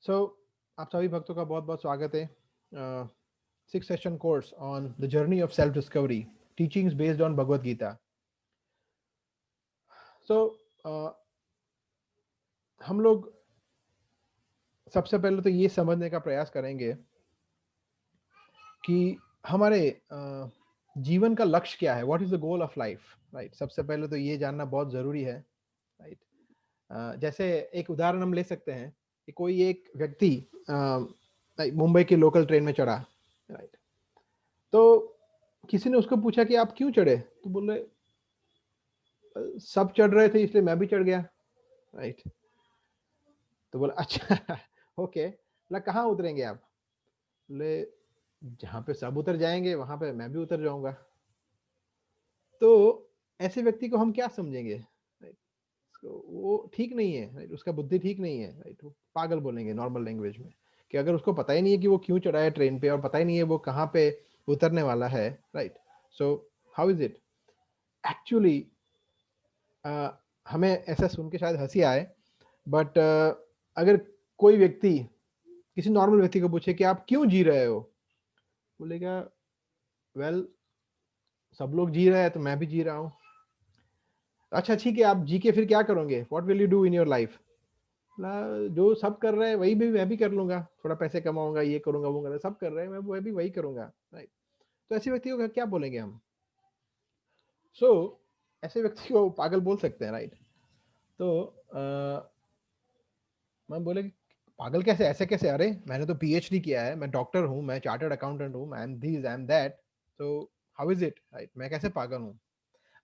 सो आप सभी भक्तों का बहुत बहुत स्वागत है 6 session course on the journey of self discovery, teachings based on Bhagavad Gita. So हम लोग सबसे पहले तो ये समझने का प्रयास करेंगे कि हमारे जीवन का लक्ष्य क्या है, what is the goal of life, right. सबसे पहले तो ये जानना बहुत ज़रूरी है, राइट। जैसे एक उदाहरण हम ले सकते हैं कि कोई एक व्यक्ति मुंबई की लोकल ट्रेन में चढ़ा, राइट। तो किसी ने उसको पूछा कि आप क्यों चढ़े, तो बोले सब चढ़ रहे थे इसलिए मैं भी चढ़ गया, राइट। तो बोला अच्छा ओके, बोला कहाँ उतरेंगे आप, बोले जहाँ पे सब उतर जाएंगे वहां पे मैं भी उतर जाऊंगा। तो ऐसे व्यक्ति को हम क्या समझेंगे, राइट। वो ठीक नहीं है, राइट, उसका बुद्धि ठीक नहीं है, राइट। वो पागल बोलेंगे नॉर्मल लैंग्वेज में, कि अगर उसको पता ही नहीं है कि वो क्यों चढ़ा है ट्रेन पे और पता ही नहीं है वो कहाँ पे उतरने वाला है, right. So how is it actually, हमें ऐसा सुन के शायद हंसी आए, बट अगर कोई व्यक्ति किसी नॉर्मल व्यक्ति को पूछे कि आप क्यों जी रहे हो, बोलेगा वेल सब लोग जी रहे हैं तो मैं भी जी रहा हूँ। अच्छा ठीक है, आप जी के फिर क्या करोगे, what will you do in your life. जो सब कर रहे हैं वही भी मैं भी कर लूंगा, थोड़ा पैसे कमाऊंगा, ये करूंगा वो करूंगा, सब कर रहे हैं मैं भी वही करूंगा, राइट। तो ऐसे व्यक्ति को क्या बोलेंगे हम। सो ऐसे व्यक्ति को पागल बोल सकते हैं, राइट। तो मैं बोले कि पागल कैसे, ऐसे कैसे, अरे मैंने तो पीएचडी किया है, मैं डॉक्टर हूँ, मैं चार्टर्ड अकाउंटेंट हूँ, I am this I am that, तो हाउ इज इट, राइट, मैं कैसे पागल हूँ।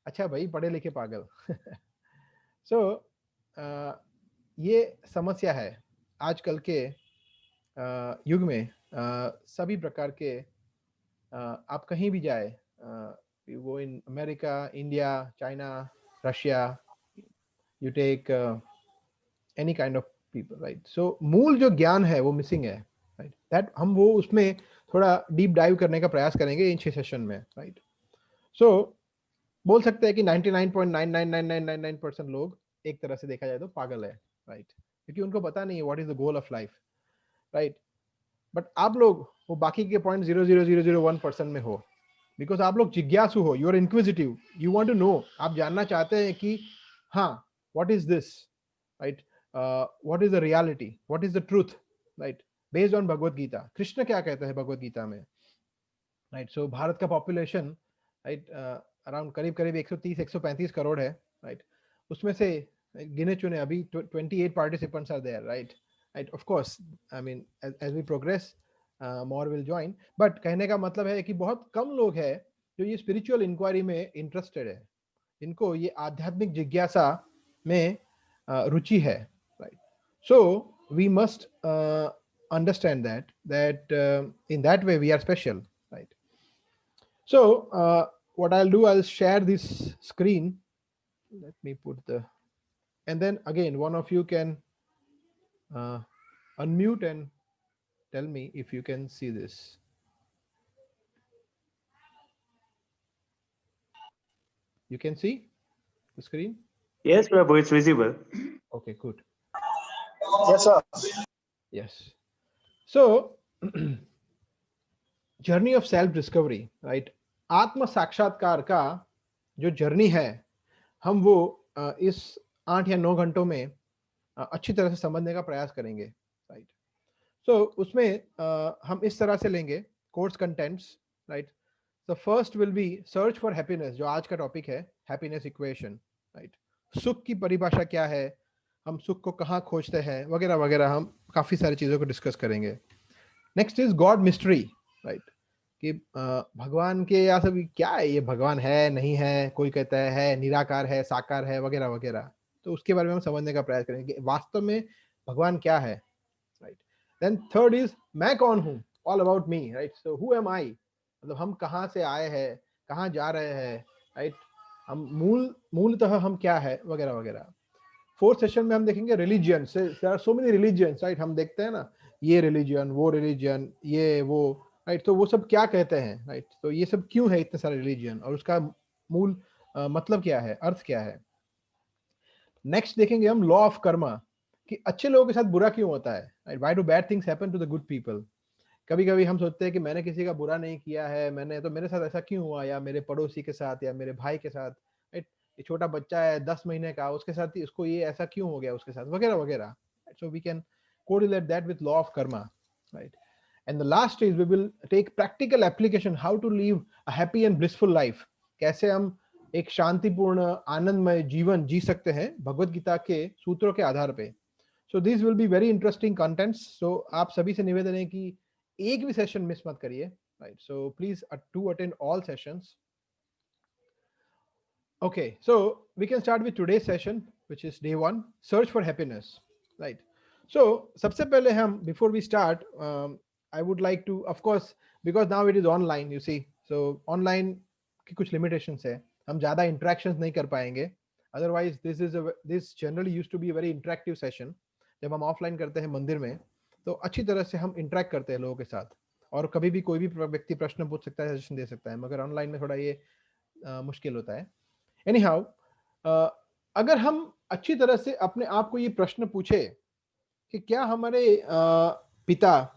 अच्छा भाई पढ़े लिखे पागल सो ये समस्या है आजकल के युग में। सभी प्रकार के आप कहीं भी जाए, वो in America, India, China, Russia, you take any kind of people, right. So मूल जो ज्ञान है वो मिसिंग है, राइट। दैट हम वो उसमें थोड़ा डीप डाइव करने का प्रयास करेंगे इन 6 सेशन में, राइट। सो बोल सकते हैं कि 99.99999% लोग एक तरह से देखा जाए तो पागल है, राइट, क्योंकि उनको पता नहीं है what is the goal of life, right. But आप लोग वो बाकी के 0.00001% में हो, बिकॉज आप लोग जिज्ञासु हो, you are inquisitive, you want to know, आप जानना चाहते हैं कि हाँ what is this, right, what is the reality, what is the truth, right, based on Bhagavad Gita. Krishna क्या कहते हैं भगवत गीता में, राइट। सो भारत का पॉपुलेशन, राइट, अराउंड करीब करीब 130-135 करोड़ है, राइट। उसमें से गिने चुने अभी 28 participants are there, right, right. Of course I mean as we progress more will join, but कहने का मतलब है कि बहुत कम लोग हैं जो ये स्पिरिचुअल इंक्वायरी में इंटरेस्टेड है, इनको ये आध्यात्मिक जिज्ञासा में रुचि है, right. So we must understand that in that way we are special, right. So what I'll do, I'll share this screen, let me put the, and then again one of you can unmute and tell me if you can see this. You can see the screen? Yes, Prabhu, it's visible. Okay, good. Yes, sir. Yes. So journey of self discovery, right, आत्म साक्षात्कार का जो journey है, हम वो इस 8 या 9 घंटों में अच्छी तरह से समझने का प्रयास करेंगे, राइट। सो उसमें हम इस तरह से लेंगे course contents, right. The first will be search for happiness, जो आज का टॉपिक है, हैप्पीनेस इक्वेशन, राइट। सुख की परिभाषा क्या है, हम सुख को कहाँ खोजते हैं, वगैरह वगैरह, हम काफी सारी चीजों को डिस्कस करेंगे। Next is God mystery, right, कि भगवान के या सब क्या है, ये भगवान है नहीं है, कोई कहता है निराकार है, साकार है, वगैरह वगैरह। तो उसके बारे में हम समझने का प्रयास करेंगे वास्तव में भगवान क्या है, राइट। देन थर्ड इज मैं कौन हूँ, all about me, right. So who am I, मतलब हम कहाँ से आए हैं, कहाँ जा रहे हैं, राइट, हम मूलतः हम क्या है, वगैरह वगैरह। फोर्थ सेशन में हम देखेंगे religion, there are so many religions, right. हम देखते हैं ना, ये रिलीजन, वो रिलीजन, ये वो, राइट। तो वो सब क्या कहते हैं, राइट। तो ये सब क्यों है इतने सारे रिलीजन, और उसका मूल मतलब क्या है, अर्थ क्या है। नेक्स्ट देखेंगे हम लॉ ऑफ कर्मा, कि अच्छे लोगों के साथ बुरा क्यों होता है, right? Why do bad things happen to the good people? कभी कभी हम सोचते हैं कि मैंने किसी का बुरा नहीं किया है, मैंने तो मेरे साथ ऐसा क्यों हुआ, या मेरे पड़ोसी के साथ या मेरे भाई के साथ, राइट? ये छोटा बच्चा है 10 महीने का, उसके साथ ही उसको ये ऐसा क्यों हो गया उसके साथ, वगैरह वगैरह. So we can correlate that with law of karma, right? And the last is we will take practical application how to live a happy and blissful life. कैसे हम एक शांतिपूर्ण आनंदमय जीवन जी सकते हैं भगवत गीता के सूत्रों के आधार पे. So these will be very interesting contents. So आप सभी से निवेदन है कि एक भी सेशन मिस मत करिए, right? So please do attend all sessions. Okay, so we can start with today's session, which is day 1, search for happiness, right? So सबसे पहले हम before we start, I would like to, of course, because now it is online, you see, so online की कुछ limitations है, हम ज़्यादा interactions नहीं कर पाएंगे. Otherwise, this generally used to be a very interactive session. जब हम offline करते हैं मंदिर में, तो अच्छी तरह से हम interact करते हैं लोगों के साथ, और कभी भी कोई भी व्यक्ति प्रश्न पूछ सकता है, सजेशन दे सकता है, मगर online में थोड़ा ये मुश्किल होता है. Anyhow, अगर हम अच्छी तरह से अपने आप को ये प्रश्न पूछे कि क्या हमारे पिता,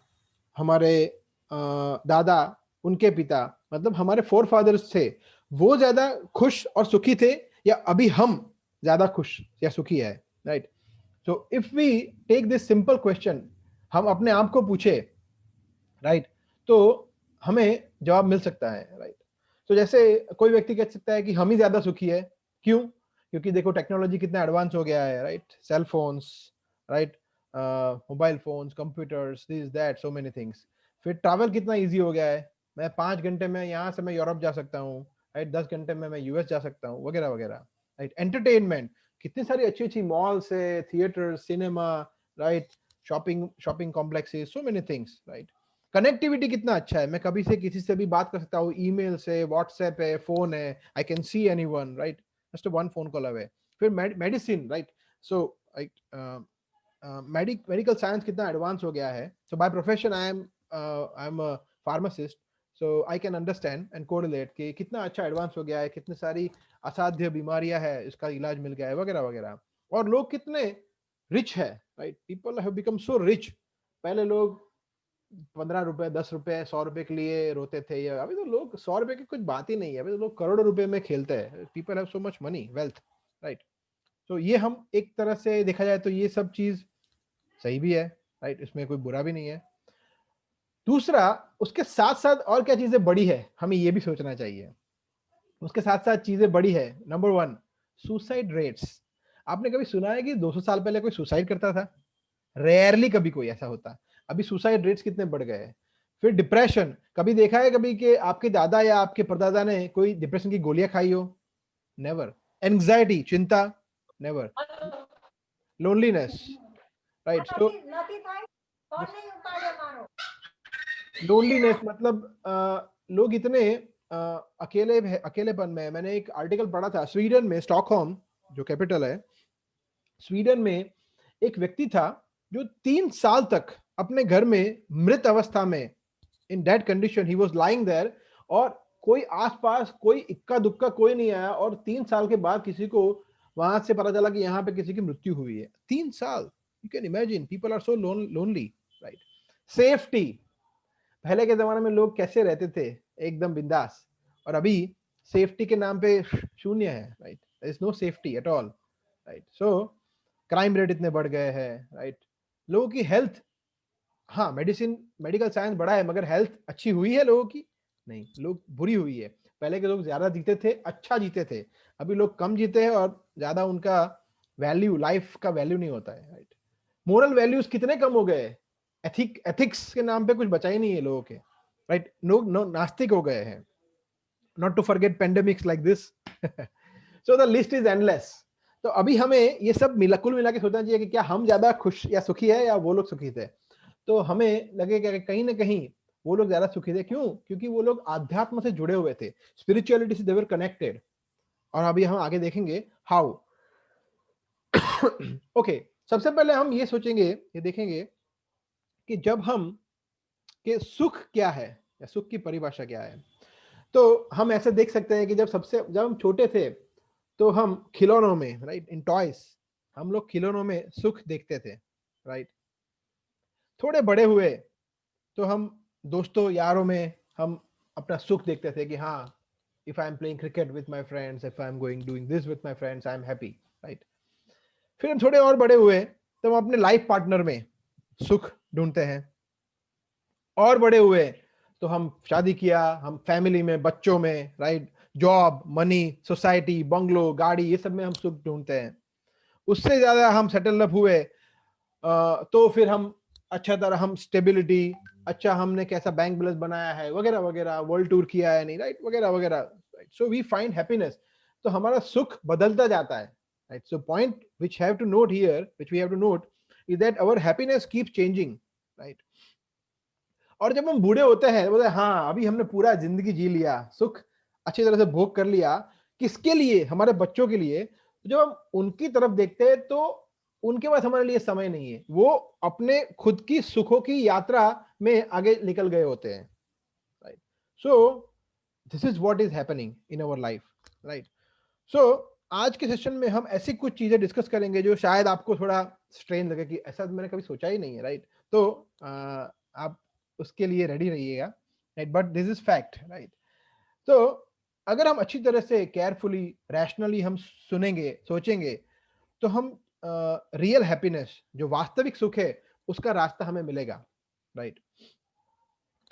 हमारे दादा, उनके पिता, मतलब हमारे फोर फादर्स थे, वो ज्यादा खुश और सुखी थे, या अभी हम ज्यादा खुश या सुखी है, right? So if we take this simple question, हम अपने आप को पूछे, राइट, तो हमें जवाब मिल सकता है, राइट? तो जैसे कोई व्यक्ति कह सकता है कि हम ही ज्यादा सुखी है. क्यों? क्योंकि देखो टेक्नोलॉजी कितना एडवांस हो गया है, right? Cell phones, right, mobile phones, computers, this that, so many things. फिर ट्रैवल कितना इजी हो गया है, मैं 5 घंटे में यहाँ से मैं यूरोप जा सकता हूँ, राइट? 10 घंटे में मैं यूएस जा सकता हूँ, वगैरह वगैरह, राइट? एंटरटेनमेंट, कितनी सारी अच्छी अच्छी मॉल्स है, theatre, cinema, right? Shopping complexes, सो मेनी थिंग्स, राइट? कनेक्टिविटी कितना अच्छा है, मैं कभी से किसी से भी बात कर सकता हूँ, ईमेल से, व्हाट्सएप है, फोन है, I can see anyone, right? Just one phone call away. फिर medicine, right? So medical science कितना एडवांस हो गया है. So by profession I am a pharmacist, so I can understand and correlate कि कितना अच्छा एडवांस हो गया है, कितनी सारी असाध्य बीमारियां है, इसका इलाज मिल गया है, वगैरह वगैरह. और लोग कितने रिच है, right? People have become so rich. पहले लोग 15 रुपए, 10 रुपए, 100 रुपए के लिए रोते थे, या अभी तो लोग 100 रुपए की कुछ बात ही नहीं है, अभी तो लोग करोड़ों रुपए में खेलते हैं. People have so much money, wealth, right? तो ये हम एक तरह से देखा जाए तो ये सब चीज सही भी है, राइट? इसमें कोई बुरा भी नहीं है. दूसरा, उसके साथ साथ और क्या चीजें बड़ी है, हमें ये भी सोचना चाहिए. उसके साथ साथ चीजें बड़ी है. Number 1, suicide rates. आपने कभी सुना है कि 200 साल पहले कोई सुसाइड करता था? रेयरली कभी कोई ऐसा होता. अभी सुसाइड रेट्स कितने बढ़ गए हैं. फिर डिप्रेशन, कभी देखा है कभी कि आपके दादा या आपके परदादा ने कोई डिप्रेशन की गोलियां खाई हो? नेवर. एंग्जाइटी, चिंता, never. Loneliness, right? So loneliness मतलब लोग इतने अकेलेपन में. मैंने एक आर्टिकल पढ़ा था, स्वीडन में, स्टॉकहोम जो कैपिटल है, स्वीडन में एक व्यक्ति था जो 3 साल तक अपने घर में मृत अवस्था में, in dead condition, he was lying there, और कोई आसपास कोई इक्का दुक्का कोई नहीं आया, और 3 साल के बाद किसी को वहां से पता चला कि यहाँ पे किसी की मृत्यु हुई है. 3 साल. You can imagine, people are so lonely, right? Safety, पहले के जमाने में लोग कैसे रहते थे, एकदम बिंदास, और अभी सेफ्टी के नाम पे शून्य है, right? There is no safety at all, right? So crime rate इतने बढ़ गए हैं, राइट? लोगों की हेल्थ, हाँ, मेडिकल साइंस बढ़ा है, मगर हेल्थ अच्छी हुई है लोगों की? नहीं, लोग बुरी हुई है. पहले के लोग ज्यादा जीते थे, अच्छा जीते थे. अभी लोग कम जीते हैं, और ज्यादा उनका वैल्यू, लाइफ का वैल्यू नहीं होता है, राइट? मोरल वैल्यूज कितने कम हो गए. एथिक्स के नाम पे कुछ बचा ही नहीं है लोगों के, राइट? लोग नास्तिक हो गए हैं. Not to forget pandemics like this. So the list is endless. तो अभी हमें ये सब कुल मिला के सोचना चाहिए कि क्या हम ज्यादा खुश या सुखी है, या वो लोग सुखी थे. तो हमें लगेगा कि कहीं ना कहीं वो लोग ज्यादा सुखी थे. क्यों? क्योंकि वो लोग आध्यात्म से जुड़े हुए थे, स्पिरिचुअलिटी से दे वर कनेक्टेड. और अभी हम आगे देखेंगे हाउ. ओके, सबसे पहले हम ये सोचेंगे, ये देखेंगे कि जब हम कि सुख क्या है, या सुख की परिभाषा क्या है. तो हम ऐसे देख सकते हैं कि जब हम छोटे थे, तो हम खिलौनों में, राइट, इन टॉयज, हम लोग खिलौनों में सुख देखते थे, राइट। थोड़े बड़े हुए तो हम दोस्तों यारों में हम अपना सुख देखते थे कि हाँ, if I am playing cricket with my friends, if I am going doing this with my friends, I am happy, right. फिर हम थोड़े और बड़े हुए तो हम अपने लाइफ पार्टनर में सुख ढूंढते हैं, और बड़े हुए तो हम शादी किया, हम फैमिली में, बच्चों में, right, job, money, society, bungalow, गाड़ी, ये सब में हम सुख ढूंढते हैं। उससे ज्यादा हम सेटल अप हुए तो फिर हम अच्छा तरह हम स्टेबिलिटी, अच्छा हमने कैसा बैंक बैलेंस बनाया है वगैरह वगैरह, वर्ल्ड टूर किया है नहीं, राइट, वगैरह वगैरह, right. So we find happiness. तो हमारा सुख बदलता जाता है, right. So point which have to note here, which we have to note, is that our happiness keep changing, right. और जब हम बूढ़े होते हैं बोलते हैं हाँ अभी हमने पूरा जिंदगी जी लिया, सुख अच्छी तरह से भोग कर लिया, किसके लिए? हमारे बच्चों के लिए। जब हम उनकी तरफ देखते हैं तो उनके पास हमारे लिए समय नहीं है, वो अपने खुद की सुखों की यात्रा में आगे निकल गए होते हैं, right. So this is what is happening in our life, right. So आज के सेशन में हम ऐसी कुछ चीजें डिस्कस करेंगे जो शायद आपको थोड़ा स्ट्रेन लगे कि ऐसा तो मैंने कभी सोचा ही नहीं है, राइट। तो आप उसके लिए रेडी रहिएगा, right, but this is fact, right. तो अगर हम अच्छी तरह से केयरफुली, रैशनली हम सुनेंगे, सोचेंगे, तो हम रियल हैप्पीनेस, जो वास्तविक सुख है, उसका रास्ता हमें मिलेगा, राइट।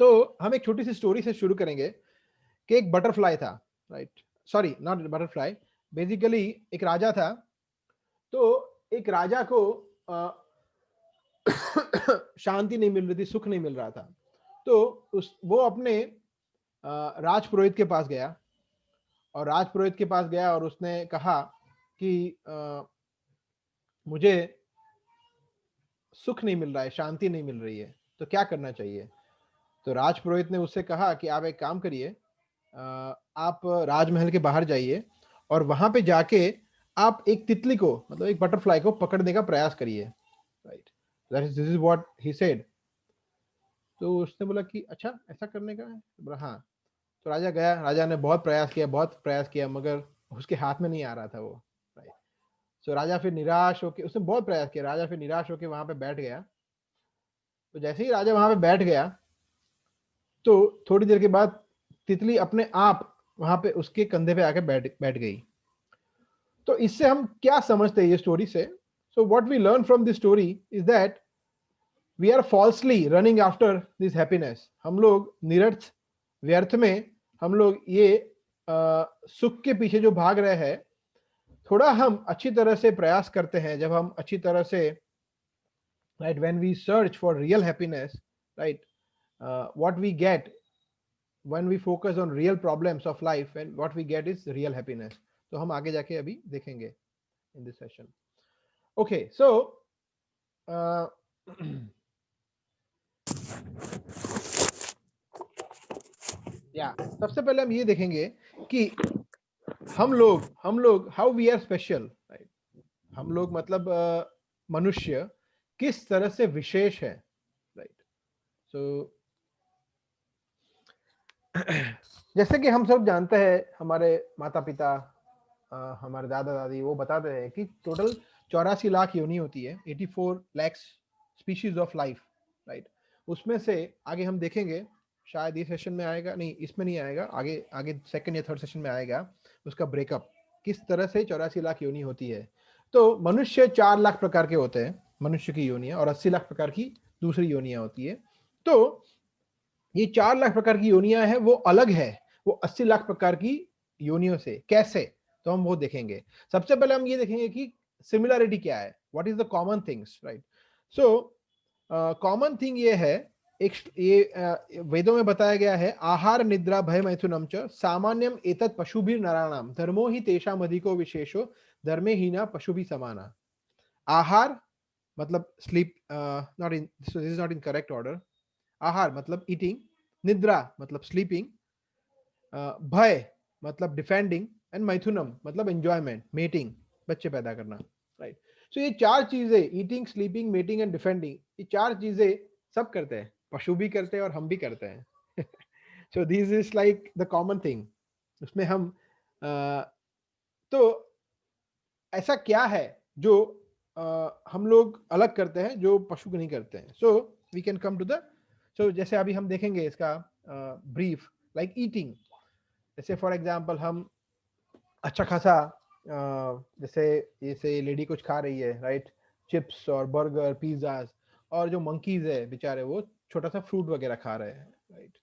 तो हम एक छोटी सी स्टोरी से शुरू करेंगे कि एक बटरफ्लाई था, right, sorry not butterfly, basically एक राजा था। तो एक राजा को शांति नहीं मिल रही थी, सुख नहीं मिल रहा था। तो वो अपने राजपुरोहित के पास गया, और राजपुरोहित के पास गया और उसने कहा कि मुझे सुख नहीं मिल रहा है, शांति नहीं मिल रही है, तो क्या करना चाहिए? तो राजपुरोहित ने उससे कहा कि आप एक काम करिए, आप राजमहल के बाहर जाइए और वहां पे जाके आप एक तितली को, मतलब एक बटरफ्लाई को पकड़ने का प्रयास करिए, right. This is what he said. तो उसने बोला कि अच्छा ऐसा करने का है? बोला हाँ। तो राजा गया, राजा ने बहुत प्रयास किया, बहुत प्रयास किया, मगर उसके हाथ में नहीं आ रहा था वो, राइट। सो राजा फिर निराश होके, उसने बहुत प्रयास किया, राजा फिर निराश होके वहां पे बैठ गया। तो जैसे ही राजा वहां पे बैठ गया, तो थोड़ी देर के बाद तितली अपने आप वहां पे उसके कंधे पे आके बैठ बैठ गई। तो इससे हम क्या समझते हैं ये स्टोरी से? So what we learn from this story is that we are falsely running after this happiness. हम लोग निरर्थ, व्यर्थ में हम लोग ये सुख के पीछे जो भाग रहे हैं, थोड़ा हम अच्छी तरह से प्रयास करते हैं, जब हम अच्छी तरह से, right, when we search for real happiness, right, what we get when we focus on real problems of life, and what we get is real happiness. तो हम आगे जाके अभी देखेंगे in this session. Okay, so सबसे पहले हम ये देखेंगे कि हम लोग how we are special, right. हम लोग मतलब मनुष्य किस तरह से विशेष है, राइट। सो जैसे कि हम सब जानते हैं, हमारे माता पिता, हमारे दादा दादी, वो बताते हैं कि टोटल 84 लाख योनि होती है, 84 lakhs species of life, right. उसमें से आगे हम देखेंगे, शायद ये सेशन में आएगा, नहीं इसमें नहीं आएगा, आगे आगे सेकंड या थर्ड सेशन में आएगा उसका ब्रेकअप, किस तरह से 84 लाख योनि होती है। तो मनुष्य 4 लाख प्रकार के होते हैं, मनुष्य की योनियां, और 80 लाख प्रकार की दूसरी योनियां होती है। तो ये 4 लाख प्रकार की योनियां है, वो अलग है वो 80 लाख प्रकार की योनियों से, कैसे? तो हम वो देखेंगे। सबसे पहले हम ये देखेंगे कि सिमिलरिटी क्या है, what is the common things, right. So common thing ये है, एक ये वेदों में बताया गया है, आहार निद्रा भय मैथुनम च सामान्यम एतत् पशुभिर नराणाम धर्मो ही तेषाम अधिको विशेषो धर्मे हीना पशुभि समाना। आहार मतलब sleep, not in, this is not in correct order. आहार मतलब ईटिंग, निद्रा मतलब स्लीपिंग, भय मतलब डिफेंडिंग, एंड मैथुनम मतलब एंजॉयमेंट, मेटिंग, बच्चे पैदा करना, राइट। सो ये 4 चीजें, eating, sleeping, mating and defending, ये 4 चीजें सब करते हैं, पशु भी करते हैं और हम भी करते हैं। सो this is like the common thing. उसमें हम तो ऐसा क्या है जो हम लोग अलग करते हैं जो पशु नहीं करते हैं. So we can come to the, so जैसे अभी हम देखेंगे इसका ब्रीफ, लाइक ईटिंग. जैसे फॉर एग्जांपल हम अच्छा खासा जैसे जैसे लेडी कुछ खा रही है, राइट, चिप्स और बर्गर पिज्जाज, और जो मंकीज है बेचारे वो छोटा सा फ्रूट वगैरह खा रहे हैं, right.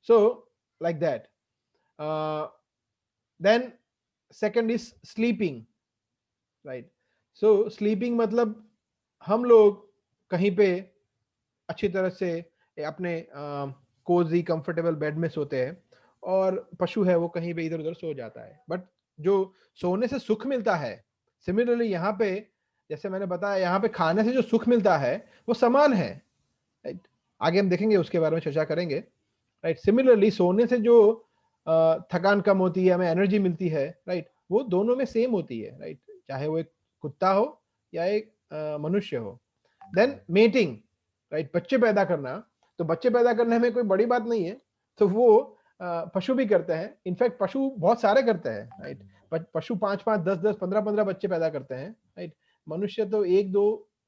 So like that. Then second is sleeping, right. So sleeping मतलब हम लोग कहीं पे अच्छी तरह से अपने कोजी कंफर्टेबल बेड में सोते हैं, और पशु है वो कहीं पे इधर उधर सो जाता है. बट जो सोने से सुख मिलता है, सिमिलरली यहाँ पे जैसे मैंने बताया, यहाँ पे खाने से जो सुख मिलता है वो समान है, राइट. आगे हम देखेंगे, उसके बारे में चर्चा करेंगे, राइट. सिमिलरली सोने से जो थकान कम होती है, हमें एनर्जी मिलती है, राइट, वो दोनों में सेम होती है, राइट, चाहे वो एक कुत्ता हो या एक मनुष्य हो. देन मेटिंग, राइट, बच्चे पैदा करना. तो बच्चे पैदा करने में कोई बड़ी बात नहीं है, तो वो पशु भी करते हैं. इनफैक्ट पशु बहुत सारे करते हैं, राइट. पशु 5-5, 10-10, 15-15 बच्चे पैदा करते हैं, राइट. मनुष्य तो 1-2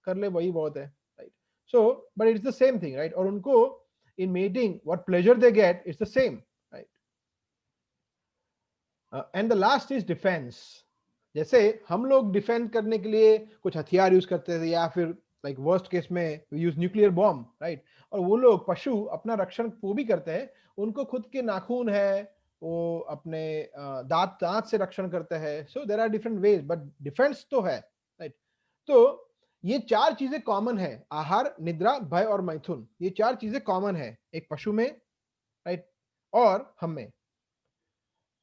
कर ले वही बहुत है, right. So but it's the same thing, right. और उनको in mating what pleasure they get it's the same, right. And the last is defence. जैसे हम लोग डिफेंड करने के लिए कुछ हथियार यूज करते थे, या फिर लाइक वर्स्ट केस में यूज न्यूक्लियर बॉम्ब, राइट. और वो लोग पशु अपना रक्षण वो भी करते हैं, उनको खुद के नाखून है, वो अपने दांत दांत से रक्षण करते हैं. So there are different ways, but defence तो है, राइट. तो ये 4 चीजें कॉमन है, आहार, निद्रा, भय और मैथुन. ये 4 चीजें कॉमन है एक पशु में, राइट, और हम में.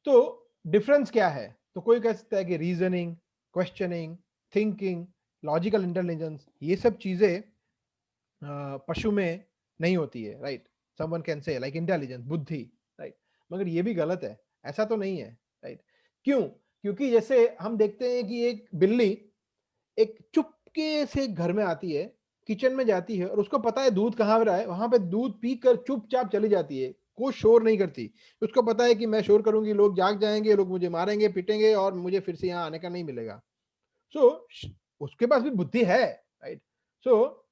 तो डिफरेंस क्या है? तो कोई कह सकता है कि reasoning, questioning, thinking, logical intelligence, ये सब चीजें पशु में नहीं होती है, right. Someone can say like intelligence, बुद्धि, राइट. मगर ये भी गलत है, ऐसा तो नहीं है, राइट. क्यों? क्योंकि जैसे हम देखते हैं कि एक बिल्ली एक चुपके से घर में आती है, किचन में जाती है, और उसको पता है दूध कहाँ रहा है, वहां पे दूध पीकर चुपचाप चली जाती है, कोई शोर नहीं करती. उसको पता है कि मैं शोर करूंगी लोग जाग जाएंगे, लोग मुझे मारेंगे पीटेंगे, और मुझे फिर से यहाँ आने का नहीं मिलेगा. सो उसके पास भी बुद्धि है, राइट. सो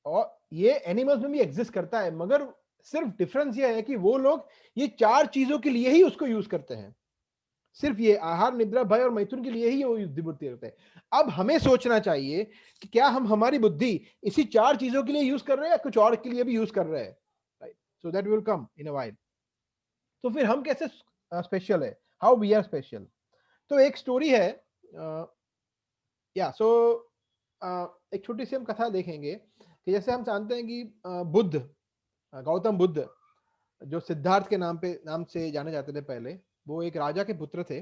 और ये एनिमल्स में भी एग्जिस्ट करता है, मगर सिर्फ डिफरेंस ये है कि वो लोग ये 4 चीजों के लिए ही उसको यूज करते हैं. सिर्फ ये आहार, निद्रा, भय और मैथुन के लिए ही वो बुद्धि करते हैं. अब हमें सोचना चाहिए कि क्या हम हमारी बुद्धि इसी 4 चीजों के लिए यूज कर रहे हैं या कुछ और के लिए भी यूज कर रहे हैं, right. So that will come in a while. तो फिर हम कैसे स्पेशल है, हाउ वी आर स्पेशल. तो एक स्टोरी है, या सो एक छोटी सी हम कथा देखेंगे कि जैसे हम जानते हैं कि बुद्ध, गौतम बुद्ध, जो सिद्धार्थ के नाम से जाने जाते थे पहले, वो एक राजा के पुत्र थे.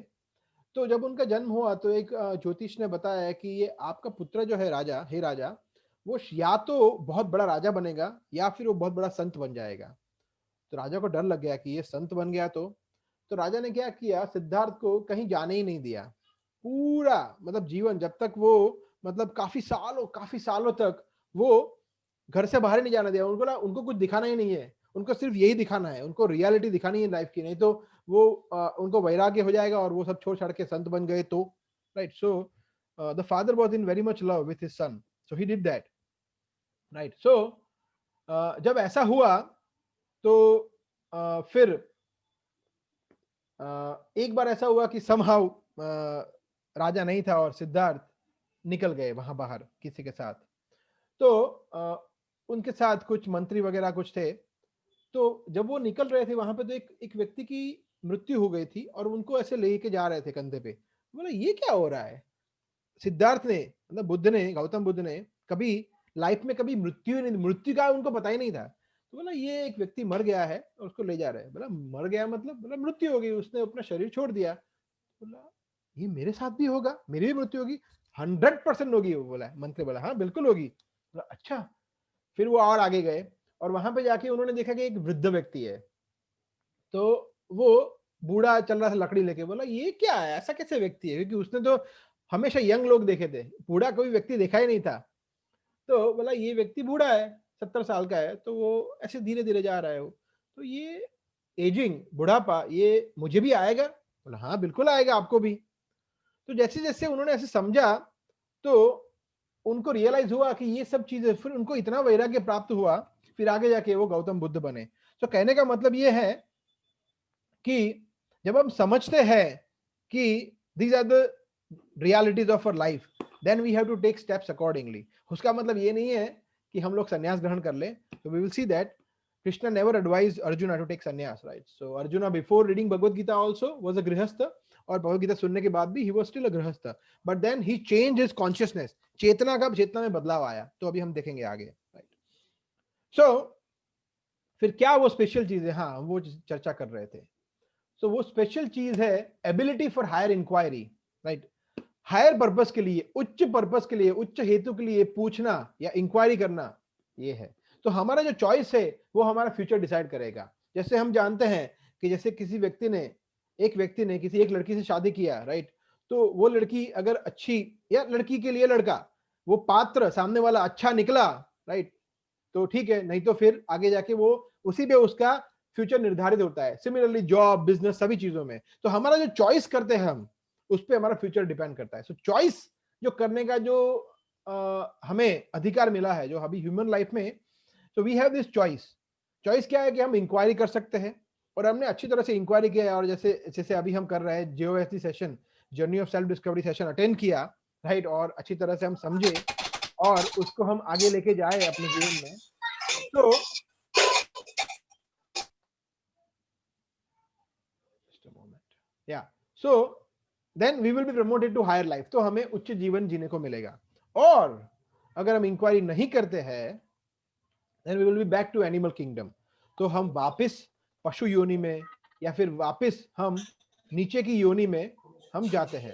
तो जब उनका जन्म हुआ तो एक ज्योतिष ने बताया कि ये आपका पुत्र जो है राजा, हे राजा, वो या तो बहुत बड़ा राजा बनेगा या फिर वो बहुत बड़ा संत बन जाएगा. तो राजा को डर लग गया कि ये संत बन गया तो राजा ने क्या किया, सिद्धार्थ को कहीं जाने ही नहीं दिया. पूरा मतलब जीवन, जब तक वो मतलब काफी सालों तक वो घर से बाहर ही नहीं जाने दिया. उनको कुछ दिखाना ही नहीं है, उनको सिर्फ यही दिखाना है, उनको रियलिटी दिखानी है लाइफ की, नहीं तो वो उनको वैराग्य हो जाएगा और वो सब छोड़ छाड़ के संत बन गए तो, right. So the father was in very much love with his son, so he did that, right. So जब ऐसा हुआ तो फिर एक बार ऐसा हुआ कि समहाउ राजा नहीं था और सिद्धार्थ निकल गए वहां बाहर किसी के साथ. तो उनके साथ कुछ मंत्री वगैरह कुछ थे. तो जब वो निकल रहे थे वहां पे तो एक व्यक्ति की मृत्यु हो गई थी, और उनको ऐसे लेके जा रहे थे कंधे पे. बोला ये क्या हो रहा है. सिद्धार्थ ने, मतलब बुद्ध ने, गौतम बुद्ध ने कभी लाइफ में कभी मृत्यु का उनको पता ही नहीं था. तो बोला ये एक व्यक्ति मर गया है और उसको ले जा रहे हैं. बोला मर गया मतलब, बोला मृत्यु हो गई, उसने अपना शरीर छोड़ दिया. बोला ये मेरे साथ भी होगा, मेरी भी मृत्यु होगी. 100% होगी. वो बोला, मंत्री बोला हाँ बिल्कुल होगी. बोला अच्छा. फिर वो और आगे गए और वहां पे जाके उन्होंने देखा कि एक वृद्ध व्यक्ति है. तो वो बूढ़ा चल रहा था लकड़ी लेके. बोला ये क्या है, ऐसा कैसे व्यक्ति है, क्योंकि उसने तो हमेशा यंग लोग देखे थे, बूढ़ा कोई व्यक्ति देखा ही नहीं था. तो बोला ये व्यक्ति बूढ़ा है, 70 साल का है, तो वो ऐसे धीरे धीरे जा रहा है. वो तो ये एजिंग, बुढ़ापा, ये मुझे भी आएगा. बोला हाँ बिल्कुल आएगा आपको भी. तो जैसे जैसे उन्होंने ऐसे समझा तो उनको रियलाइज हुआ कि ये सब चीजें, फिर उनको इतना वैराग्य प्राप्त हुआ, फिर आगे जाके वो गौतम बुद्ध बने। तो कहने का मतलब ये है कि जब हम समझते हैं कि these are the realities of our life, then we have to take steps accordingly. उसका मतलब ये नहीं है कि हम लोग संन्यास ग्रहण कर ले। So we will see that Krishna never advised Arjuna to take sannyas, right? So Arjuna before reading Bhagavad Gita also was a grihastha, और भगवद गीता सुनने के बाद भी he was still a grihastha, but then he changed his consciousness, चेतना में बदलाव आया। तो अभी हम देखेंगे आगे, right? So फिर क्या वो स्पेशल चीज है, हाँ वो चर्चा कर रहे थे। So वो स्पेशल चीज है ability for higher inquiry, right? Higher purpose के लिए, उच्च पर्पस के लिए, उच्च हेतु के लिए पूछना या इंक्वायरी करना, ये है। तो हमारा जो चॉइस है वो हमारा फ्यूचर डिसाइड करेगा। जैसे हम जानते हैं कि जैसे एक व्यक्ति ने किसी एक लड़की से शादी किया, राइट? तो वो लड़की अगर अच्छी, या लड़की के लिए लड़का, वो पात्र सामने वाला अच्छा निकला, राइट, तो ठीक है, नहीं तो फिर आगे जाके वो उसी पे उसका फ्यूचर निर्धारित होता है। सिमिलरली जॉब, बिजनेस, सभी चीजों में। तो हमारा जो चॉइस करते हैं हम, उस पे हमारा फ्यूचर डिपेंड करता है। सो चॉइस जो करने का जो हमें अधिकार मिला है, जो अभी ह्यूमन लाइफ में, so we have this choice. Choice क्या है कि हम इंक्वायरी कर सकते हैं, और हमने अच्छी तरह से इंक्वायरी किया है, और जैसे जैसे अभी हम कर रहे हैं JOSD session, journey of self discovery session attend किया, राइट, और अच्छी तरह से हम समझे और उसको हम आगे लेके जाए अपने जीवन में। तो so then we will be promoted to higher life, तो हमें उच्च जीवन जीने को मिलेगा। और अगर हम इंक्वायरी नहीं करते हैं, then we will be back to animal kingdom, तो हम वापस पशु योनि में, या फिर वापस हम नीचे की योनि में हम जाते हैं,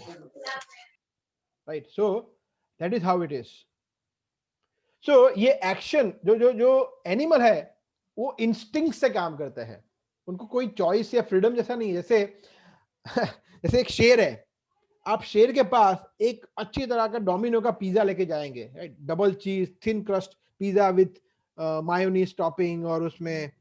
right? So that is how it is. So ये एक्शन जो एनिमल है, वो इंस्टिंक्ट से काम करते हैं, उनको कोई चॉइस या फ्रीडम जैसा नहीं है। जैसे एक शेर है, आप शेर के पास एक अच्छी तरह का डोमिनो का पिज्जा लेके जाएंगे, राइट? डबल चीज thin crust pizza with mayonnaise topping, और उसमें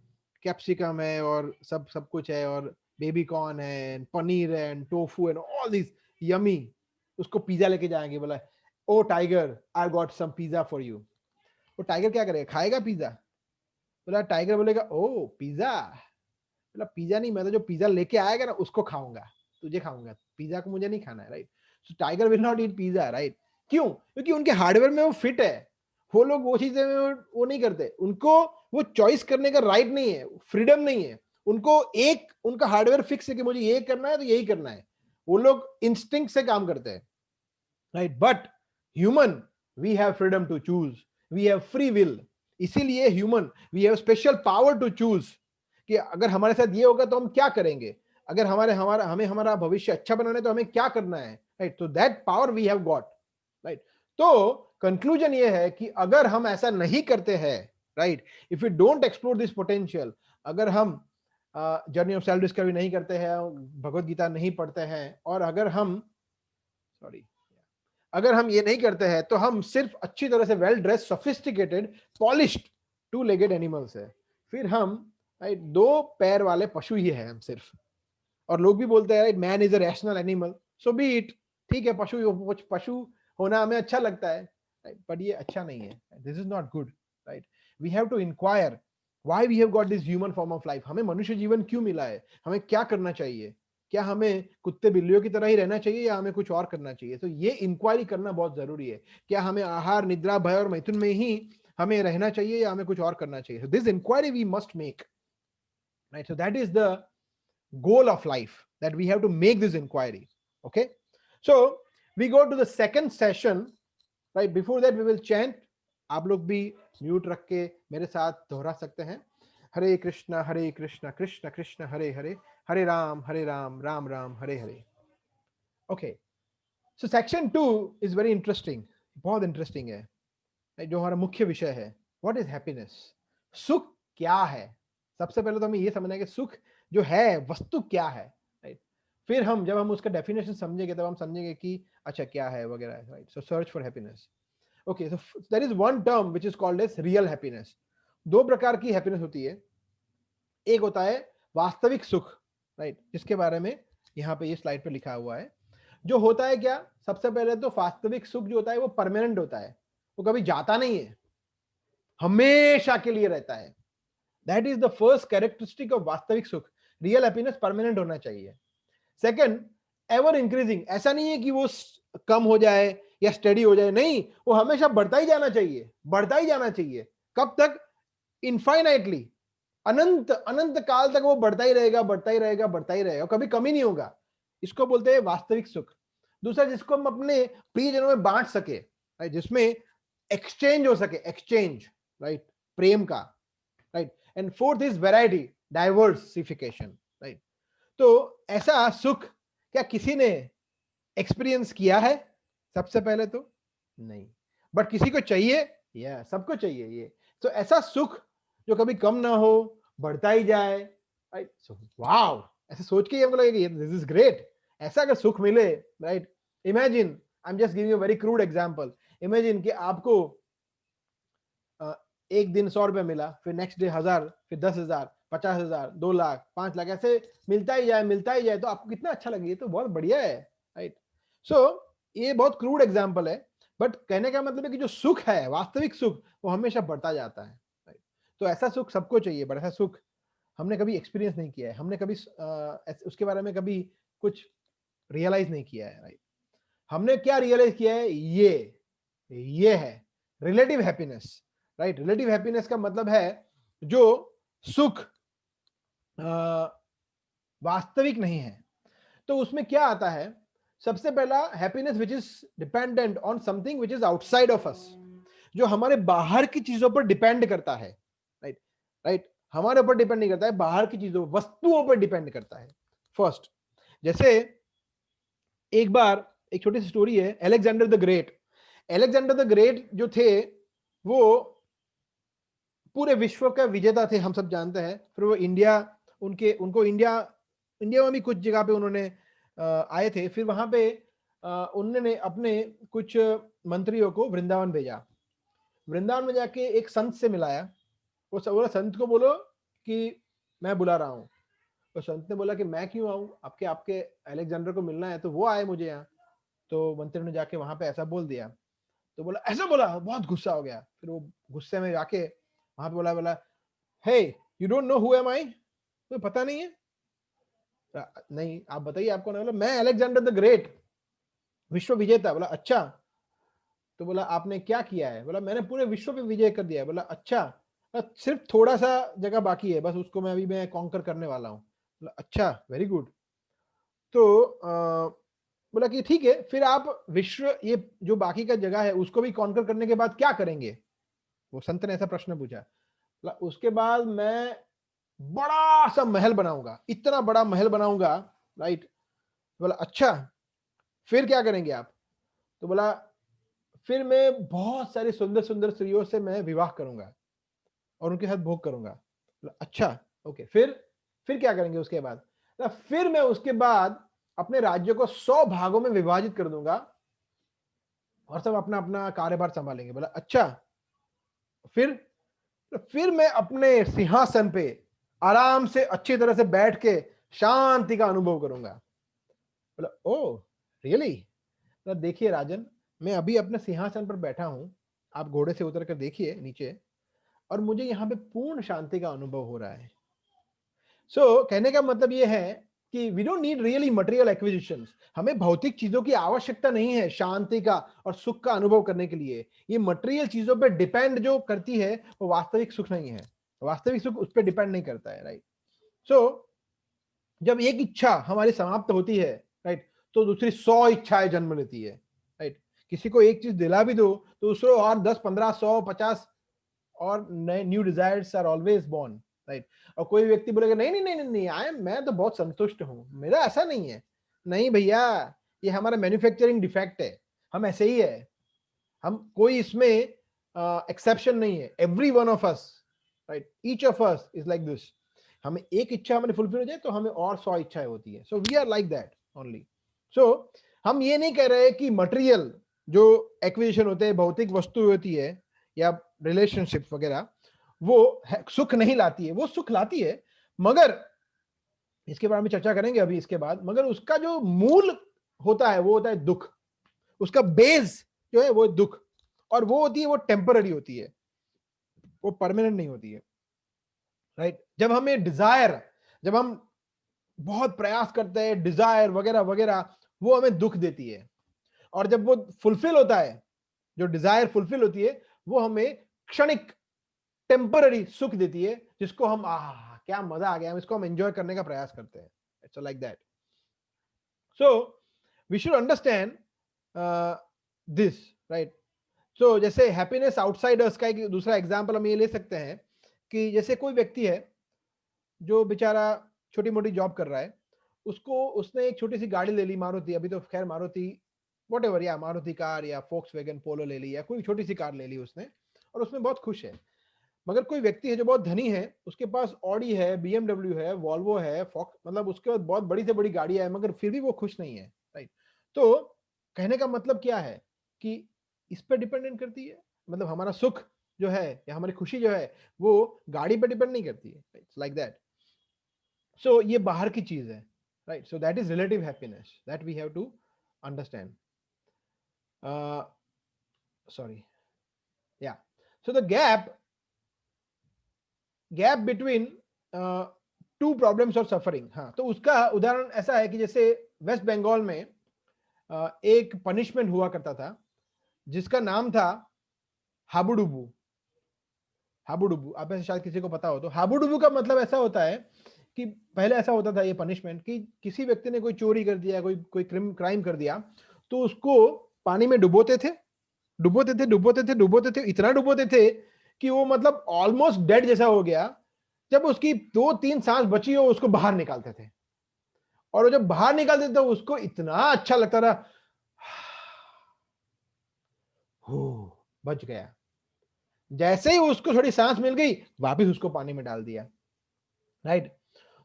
कैप्सिकम है और सब कुछ है, और बेबी कॉर्न है, पनीर है, and tofu and all this yummy, उसको पिज्जा लेके जाएंगे। बोला, oh tiger, I got some pizza for you. वो टाइगर क्या करेगा? खाएगा पिज्जा? बोला, टाइगर बोलेगा, ओ पिज्जा? बोला, पिज्जा नहीं, मैं तो जो पिज्जा लेके आएगा ना उसको खाऊंगा, तुझे खाऊंगा, पिज्जा को मुझे नहीं खाना है, right? So tiger will not eat pizza, right? क्यों? क्योंकि उनके हार्डवेयर में वो फिट है। वो लोग वो चीजें वो नहीं करते, उनको वो चॉइस करने का राइट नहीं है, फ्रीडम नहीं है उनको। एक उनका हार्डवेयर फिक्स है कि मुझे ये करना है तो यही करना है। वो लोग इंस्टिंक्ट से काम करते हैं, right? But human, we have freedom to choose, we have free will. इसीलिए human, we have special power to choose कि अगर हमारे साथ ये होगा तो हम क्या करेंगे, अगर हमें हमारा भविष्य अच्छा बनाना है तो हमें क्या करना है, राइट? तो that power we have got, right? तो कंक्लूजन ये है कि अगर हम ऐसा नहीं करते हैं, right, if you don't explore this potential, अगर हम जर्नी ऑफ सेल्फ डिस्कवरी नहीं करते हैं, भगवत गीता नहीं पढ़ते हैं, और अगर हम ये नहीं करते हैं, तो हम सिर्फ अच्छी तरह से well dress, sophisticated, polished, two legged animals है। फिर हम, राइट, दो पैर वाले पशु ही है हम सिर्फ। और लोग भी बोलते हैं, right, man is a rational animal, so B it, ठीक है, पशु होना हमें अच्छा लगता है, राइट, बट ये अच्छा नहीं है, this is not good, right? We have to inquire why we have got this human form of life. हमें मनुष्य जीवन क्यों मिला है, हमें क्या करना चाहिए, क्या हमें कुत्ते बिल्लियों की तरह ही रहना चाहिए या हमें कुछ और करना चाहिए? तो ये इंक्वायरी करना बहुत जरूरी है। क्या हमें आहार, निद्रा, भय और मैथुन में ही हमें रहना चाहिए या हमें कुछ और करना चाहिए? This inquiry we must make, right? So that is the goal of life, that we have to make this inquiry. Okay, so we go to the second session, right? Before that we will chant. आप लोग भी mute रख के मेरे साथ दोहरा सकते हैं, Hare Krishna Krishna Krishna Hare Hare, Hare Rama Rama Rama Hare Hare. Okay, so section 2 is very interesting, बहुत इंटरेस्टिंग है, जो हमारा मुख्य विषय है। What is happiness? सुख क्या है? सबसे पहले तो हमें ये समझना है कि सुख जो है वस्तु क्या है, राइट? फिर जब हम उसका डेफिनेशन समझेंगे तब हम समझेंगे कि अच्छा क्या है वगैरह, right? So search for happiness. Okay, so there is one term which is called as real happiness. दो प्रकार की हैप्पीनेस होती है। एक होता है वास्तविक सुख, राइट, जिसके बारे में यहाँ पे ये स्लाइड पे लिखा हुआ है। जो होता है क्या, सबसे पहले तो वास्तविक सुख जो होता है वो परमानेंट होता है, वो कभी जाता नहीं है, हमेशा के लिए रहता है। That is the first characteristic of वास्तविक सुख। रियल हैप्पीनेस परमानेंट होना चाहिए। सेकंड, एवर इंक्रीजिंग, ऐसा नहीं है कि वो कम हो जाए या स्टडी हो जाए, नहीं, वो हमेशा बढ़ता ही जाना चाहिए, बढ़ता ही जाना चाहिए। कब तक? इनफाइनाइटली, अनंत अनंत काल तक वो बढ़ता ही रहेगा, बढ़ता ही रहेगा, बढ़ता ही रहेगा, कभी कमी नहीं होगा। इसको बोलते हैं वास्तविक सुख। दूसरा, जिसको हम अपने प्रियजनों में बांट सके, राइट, जिसमें एक्सचेंज हो सके, एक्सचेंज, राइट, प्रेम का, right. And fourth is variety, diversification, right. तो ऐसा सुख क्या किसी ने एक्सपीरियंस किया है? सबसे पहले तो नहीं, बट किसी को चाहिए, या सबको चाहिए ये। तो ऐसा सुख जो कभी कम ना हो, बढ़ता ही जाए, राइट। सो वाओ, ऐसे सोच के ही हमको लगेगा दिस इज ग्रेट। ऐसा अगर सुख मिले, right, imagine, I am just giving a very crude example. Imagine कि आपको एक दिन 100 रुपया मिला, फिर नेक्स्ट डे 1000, फिर 10,000, 50,000, 2 लाख, 5 लाख, ऐसे मिलता ही जाए, मिलता ही जाए, तो आपको कितना अच्छा लगे, ये तो बहुत बढ़िया है, राइट। सो ये बहुत क्रूड एग्जांपल है, बट कहने का मतलब है कि जो सुख है, वास्तविक सुख, वो हमेशा बढ़ता जाता है, राइट। तो ऐसा सुख सबको चाहिए, बट ऐसा सुख हमने कभी एक्सपीरियंस नहीं किया है, हमने कभी उसके बारे में कभी कुछ रियलाइज नहीं किया है, राइट। हमने क्या रियलाइज किया है? ये है relative happiness, right. Relative happiness का मतलब है जो सुख वास्तविक नहीं है। तो उसमें क्या आता है? सबसे पहला, happiness which is dependent on something which is outside of us, जो हमारे बाहर की चीजों पर डिपेंड करता है, राइट, राइट। हमारे ऊपर डिपेंड नहीं करता है, बाहर की चीजों, वस्तुओं पर डिपेंड करता है। फर्स्ट, जैसे एक बार एक छोटी सी स्टोरी है, Alexander the great. Alexander the great जो थे, वो पूरे विश्व का विजेता थे, हम सब जानते हैं। फिर वो इंडिया, उनको इंडिया में भी कुछ जगह पे उन्होंने आए थे। फिर वहां पे उन्होंने अपने कुछ मंत्रियों को वृंदावन भेजा। वृंदावन में जाके एक संत से मिलाया। वो बोला, संत को बोलो कि मैं बुला रहा हूँ। तो संत ने बोला कि मैं क्यों आऊँ, आपके आपके अलेक्जेंडर को मिलना है तो वो आए मुझे यहाँ। तो मंत्री ने जाके वहां पे ऐसा बोल दिया। तो बोला, ऐसा बोला, बहुत गुस्सा हो गया। फिर वो गुस्से में जाके वहां पे बोला, hey, you don't know who am I, तो पता नहीं है? नहीं, आप बताइए, आपको ना। बोला, मैं अलेक्जेंडर द ग्रेट, विश्व विजेता। बोला, अच्छा। तो बोला, आपने क्या किया है? बोला, मैंने पूरे विश्व पे विजय कर दिया है। बोला, अच्छा, सिर्फ थोड़ा सा जगह बाकी है, बस उसको मैं कॉन्कर करने वाला हूँ। बोला, अच्छा, वेरी गुड। तो बोला कि ठीक है, फिर आप विश्व, ये जो बाकी का जगह है, उसको भी कॉन्कर करने के बाद क्या करेंगे? वो संत ने ऐसा प्रश्न पूछा। बोला, उसके बाद मैं बड़ा सा महल बनाऊंगा, इतना बड़ा महल बनाऊंगा, राइट। बोला, अच्छा, फिर क्या करेंगे आप? तो बोला, फिर मैं बहुत सारी सुंदर सुंदर स्त्रियों से मैं विवाह करूंगा और उनके साथ भोग करूंगा। बोला, अच्छा, ओके, फिर क्या करेंगे उसके बाद? बोला, फिर मैं उसके बाद अपने राज्य को 100 भागों में विभाजित कर दूंगा और सब अपना अपना कार्यभार संभालेंगे। बोला, अच्छा, फिर मैं अपने सिंहासन पे आराम से अच्छी तरह से बैठ के शांति का अनुभव करूंगा। बोला, ओ रियली? तो देखिए राजन, मैं अभी अपने सिंहासन पर बैठा हूं, आप घोड़े से उतर कर देखिए नीचे, और मुझे यहाँ पे पूर्ण शांति का अनुभव हो रहा है। सो कहने का मतलब ये है कि we don't need really material acquisitions. हमें भौतिक चीजों की आवश्यकता नहीं है शांति का और सुख का अनुभव करने के लिए। ये मटेरियल चीजों पे डिपेंड जो करती है, वो वास्तविक सुख नहीं है। वास्तविक सुख उस पर डिपेंड नहीं करता है, राइट। सो जब एक इच्छा हमारी समाप्त होती है, राइट, तो दूसरी 100 इच्छाएं जन्म लेती है, राइट। किसी को एक चीज दिला भी दो तो दूसरों और 10, 15, 100, 50 और नए new desires are always born, right. और कोई व्यक्ति बोलेगा, नहीं नहीं नहीं नहीं, नहीं, मैं तो बहुत संतुष्ट हूं, मेरा ऐसा नहीं है। नहीं भैया, ये हमारा मैन्युफैक्चरिंग डिफेक्ट है, हम ऐसे ही है। हम कोई इसमें एक्सेप्शन नहीं है। Every one of us, right, each of us is like this. हमें एक इच्छा हमारी फुलफिल हो जाए तो हमें और 100 इच्छाएं होती है। So we are like that only. So हम ये नहीं कह रहे कि मटेरियल जो एक्विजिशन होते हैं, भौतिक वस्तु होती है या रिलेशनशिप वगैरह, वो सुख नहीं लाती है। वो सुख लाती है, मगर इसके बारे में चर्चा करेंगे अभी इसके बाद। मगर उसका जो मूल होता है वो होता है दुख। उसका बेस जो है वो दुख। और वो होती है, वो टेम्पररी होती है, वो परमानेंट नहीं होती है, राइट। जब हमें डिजायर, जब हम बहुत प्रयास करते हैं, डिजायर वगैरह वगैरह, वो हमें दुख देती है। और जब वो फुलफिल होता है, जो डिजायर फुलफिल होती है, वो हमें क्षणिक टेम्पररी सुख देती है, जिसको हम क्या मजा आ गया, हम इसको हम एंजॉय करने का प्रयास करते हैं। It's like that. So we should understand this, right. So जैसे हैप्पीनेस आउटसाइडर्स का एक दूसरा एग्जांपल हम ये ले सकते हैं कि जैसे कोई व्यक्ति है जो बेचारा छोटी मोटी जॉब कर रहा है, उसने एक छोटी सी गाड़ी ले ली, मारुति, अभी तो खैर मारुति वॉटेवर, या मारुति कार या फोक्सवैगन पोलो ले ली, या कोई छोटी सी कार ले ली उसने, और उसमें बहुत खुश है। मगर कोई व्यक्ति है जो बहुत धनी है, उसके पास ऑडी है, बीएमडब्ल्यू है, वॉल्वो है, फॉक्स, मतलब उसके पास बहुत बड़ी से बड़ी गाड़ियां है, मगर फिर भी वो खुश नहीं है, राइट। तो कहने का मतलब क्या है कि इस पर डिपेंडेंट करती है, मतलब हमारा सुख जो है या हमारी खुशी जो है वो गाड़ी पर डिपेंड नहीं करती है, इट्स लाइक दैट। सो ये बाहर की चीज है, right. So that is relative happiness that we have to understand. sorry, yeah. So the gap between two problems और सफरिंग, हाँ, तो उसका उदाहरण ऐसा है कि जैसे वेस्ट बंगाल में एक पनिशमेंट हुआ करता था जिसका नाम था हाबुडुबू। हाबुडुबू, आप ऐसे शायद किसी को पता हो तो, हाबुडुबू का मतलब ऐसा होता है कि पहले ऐसा होता था ये पनिशमेंट कि किसी व्यक्ति ने कोई चोरी कर दिया, कोई क्राइम कर दिया, तो उसको पानी में डुबोते थे, डुबोते थे, डुबोते थे, डुबोते थे, इतना डुबोते थे कि वो मतलब ऑलमोस्ट डेड जैसा हो गया। जब उसकी 2-3 सांस बची हो, उसको बाहर निकालते थे, और वो जब बाहर निकालते थे तो उसको इतना अच्छा लगता था, हो बच गया। जैसे ही उसको थोड़ी सांस मिल गई, वापस उसको पानी में डाल दिया, राइट।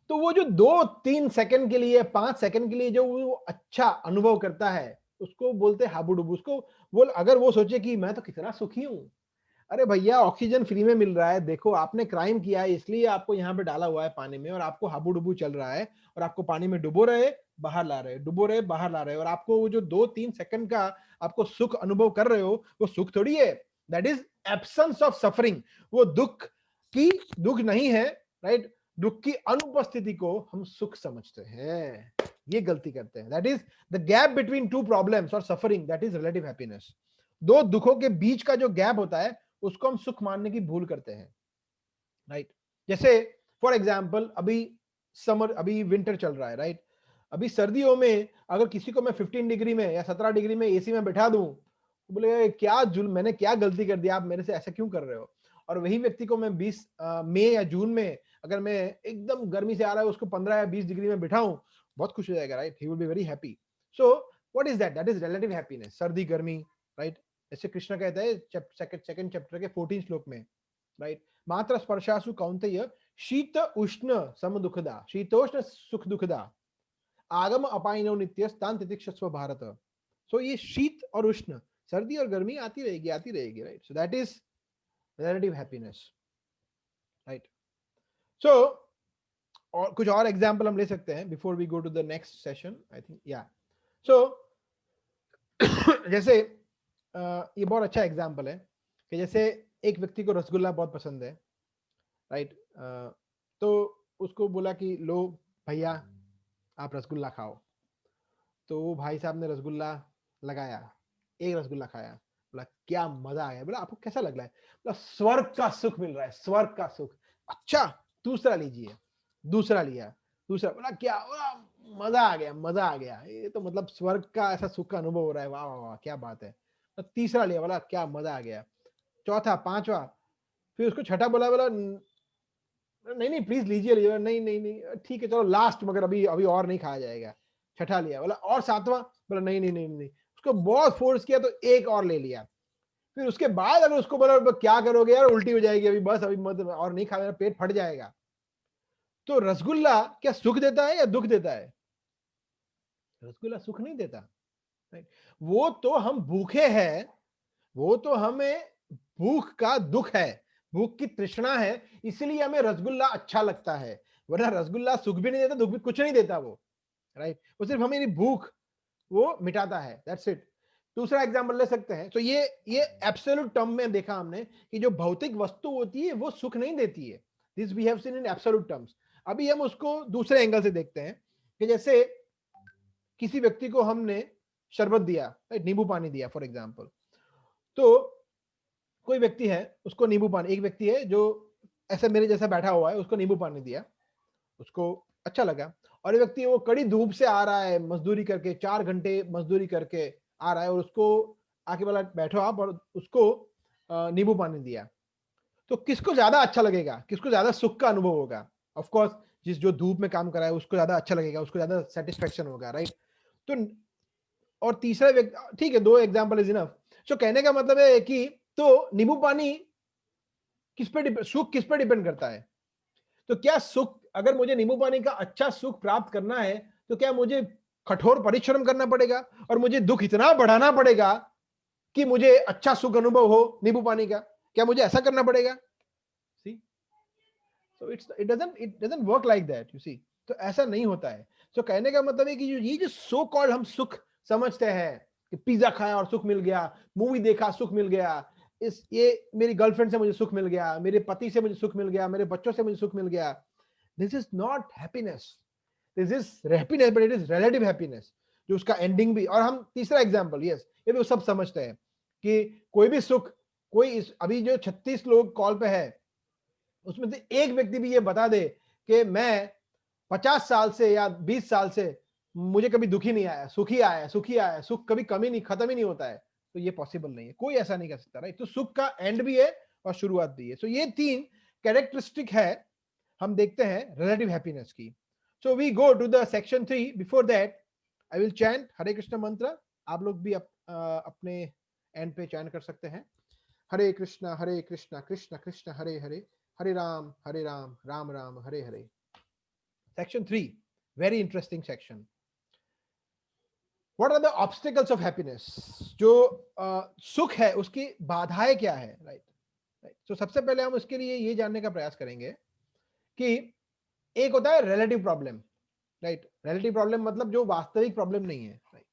तो वो जो 2-3 सेकंड के लिए, 5 सेकंड के लिए जो वो अच्छा अनुभव करता है, उसको बोलते हैं हाबुडुबु। उसको बोल, अगर वो सोचे कि मैं तो कितना सुखी हूं, अरे भैया ऑक्सीजन फ्री में मिल रहा है, देखो आपने क्राइम किया है इसलिए आपको यहाँ पे डाला हुआ है पानी में, और आपको हाबुडुबु चल रहा है, और आपको पानी में डुबो रहे, बाहर ला रहे, डुबो रहे, बाहर ला रहे, और आपको वो जो 2-3 सेकंड का आपको सुख अनुभव कर रहे हो, वो सुख थोड़ी है, that is absence of suffering. वो दुख नहीं है, राइट। दुख की अनुपस्थिति को हम सुख समझते हैं, ये गलती करते हैं। That is the gap between two problems और suffering, that is relative happiness. दो दुखों के बीच का जो गैप होता है उसको हम सुख मानने की भूल करते हैं, राइट। जैसे फॉर एग्जाम्पल अभी विंटर चल रहा है, राइट। अभी सर्दियों में अगर किसी को मैं 15 डिग्री में या 17 डिग्री में एसी में बैठा दूं, तो बोलेगा क्या जुल्म, मैंने क्या गलती कर दिया, आप मेरे से ऐसा क्यों कर रहे हो। और वही व्यक्ति को मैं 20 मई या जून में अगर मैं एकदम गर्मी से आ रहा है उसको 15 या 20 डिग्री में बिठाऊं, बहुत खुश हो जाएगा, right. He will be very happy. So what is that is relative happiness, सर्दी गर्मी, राइट। जैसे कृष्ण कहता है सेकंड चैप्टर के 14 श्लोक में, राइट। मात्र स्पर्शासु कौन्तेय शीत उष्ण सम दुखदा, शीतोष्ण सुख दुखदा, आगम अपाइनो नित्यस्तान तितिक्षस्व भारत। सो ये शीत और उष्ण, सर्दी और गर्मी आती रहेगी, right. So that is relative happiness, right. So और कुछ और एग्जांपल हम ले सकते हैं before we go to the next session, I think, yeah. So जैसे ये बहुत अच्छा एग्जांपल है कि जैसे एक व्यक्ति को रसगुल्ला बहुत पसंद है, राइट। तो उसको बोला कि लो भैया आप रसगुल्ला खाओ। तो वो भाई साहब ने रसगुल्ला लगाया, एक रसगुल्ला खाया, बोला क्या मजा आया। बोला आपको कैसा लग रहा है। बोला स्वर्ग का सुख मिल रहा है, स्वर्ग का सुख। अच्छा दूसरा लीजिए, दूसरा लिया, दूसरा, बोला क्या, बोला मजा आ गया, मजा आ गया, ये तो मतलब स्वर्ग का ऐसा सुख का अनुभव हो रहा है, वाह वाह वाह क्या बात है। तो तीसरा लिया, बोला क्या मजा आ गया। चौथा, पांचवा, फिर उसको छठा बोला, बोला नहीं नहीं प्लीज लीजिए लीजिए, नहीं नहीं नहीं ठीक है चलो लास्ट, मगर अभी अभी और नहीं खाया जाएगा। छठा लिया, बोला और सातवां, बोला नहीं नहीं नहीं नहीं, उसको बहुत फोर्स किया तो एक और ले लिया। फिर उसके बाद अगर उसको बोला क्या करोगे यार, उल्टी हो जाएगी अभी, बस अभी मत और नहीं खाया, पेट फट जाएगा। तो रसगुल्ला क्या सुख देता है या दुख देता है। रसगुल्ला सुख नहीं देता, राइट। वो तो हम भूखे हैं, वो तो हमें भूख का दुख है, भूख की तृष्णा है, इसलिए हमें रसगुल्ला अच्छा लगता है। वरना रसगुल्ला सुख भी नहीं देता, दुख भी कुछ नहीं देता वो, राइट। वो सिर्फ हमें भूख वो मिटाता है, दैट्स इट। दूसरा एग्जाम्पल ले सकते हैं। तो ये एब्सोल्यूट टर्म में देखा हमने कि जो भौतिक वस्तु होती है वो सुख नहीं देती है। This we have seen in absolute terms. अभी हम उसको दूसरे एंगल से देखते हैं कि जैसे किसी व्यक्ति को हमने शरबत दिया, नींबू पानी दिया फॉर एग्जाम्पल। तो कोई व्यक्ति है, उसको नींबू पानी, एक व्यक्ति है जो ऐसे मेरे जैसा बैठा हुआ है, उसको नींबू पानी दिया, उसको अच्छा लगा। और ये व्यक्ति वो कड़ी धूप से आ रहा है, मजदूरी करके 4 घंटे मजदूरी करके आ रहा है, और उसको आके बोला बैठो आप, और उसको नींबू पानी दिया। तो किसको ज्यादा अच्छा लगेगा, किसको ज्यादा सुख का अनुभव होगा? ऑफ कोर्स जिस जो धूप में काम कर रहा है उसको ज्यादा अच्छा लगेगा, उसको ज्यादा सेटिस्फेक्शन होगा, राइट? तो और तीसरा व्यक्ति, ठीक है, 2 एग्जांपल इज इनफ। सो कहने का मतलब है कि तो नींबू पानी सुख किस पे डिपेंड करता है? तो क्या सुख, अगर मुझे नींबू पानी का अच्छा सुख प्राप्त करना है तो क्या मुझे कठोर परिश्रम करना पड़ेगा और मुझे दुख इतना बढ़ाना पड़ेगा कि मुझे अच्छा सुख अनुभव हो नींबू पानी का? क्या मुझे ऐसा करना पड़ेगा? See, so it doesn't work like that, you see. तो ऐसा नहीं होता है। तो कहने का मतलब है कि ये जो सो कॉल्ड हम सुख समझते हैं कि पिज्जा खाया और सुख मिल गया, मूवी देखा सुख मिल गया, इस ये मेरी गर्लफ्रेंड से मुझे सुख मिल गया, मेरे पति से मुझे सुख मिल गया, मेरे बच्चों से मुझे सुख मिल गया, this is not happiness. This is happiness but it is relative happiness, जो उसका एंडिंग भी। और हम तीसरा एग्जांपल, यस, ये भी सब समझते हैं कि कोई भी सुख, अभी जो 36 लोग कॉल पे है उसमें से एक व्यक्ति भी ये बता दे कि मैं 50 साल से या 20 साल से मुझे कभी दुखी नहीं आया, सुखी आया, सुखी आया, सुख कभी कमी नहीं, खत्म ही नहीं होता है, तो ये पॉसिबल नहीं है, कोई ऐसा नहीं कर सकता, राइट? तो सुख का एंड भी है और शुरुआत भी है। सो ये 3 कैरेक्टरिस्टिक है, हम देखते हैं रिलेटिव हैप्पीनेस की। So we go to the section 3। Before that I will chant Hare Krishna mantra. आप लोग भी अपने एंड पे चैंट कर सकते हैं। हरे कृष्णा कृष्ण कृष्ण हरे हरे, हरे राम राम राम हरे हरे। Section 3, very interesting section. What are the obstacles of happiness? जो सुख है उसकी बाधाएं क्या है, राइट? तो सबसे पहले हम उसके लिए ये जानने का प्रयास करेंगे कि एक होता है relative problem, right? Relative problem मतलब जो वास्तविक प्रॉब्लम नहीं है, राइट?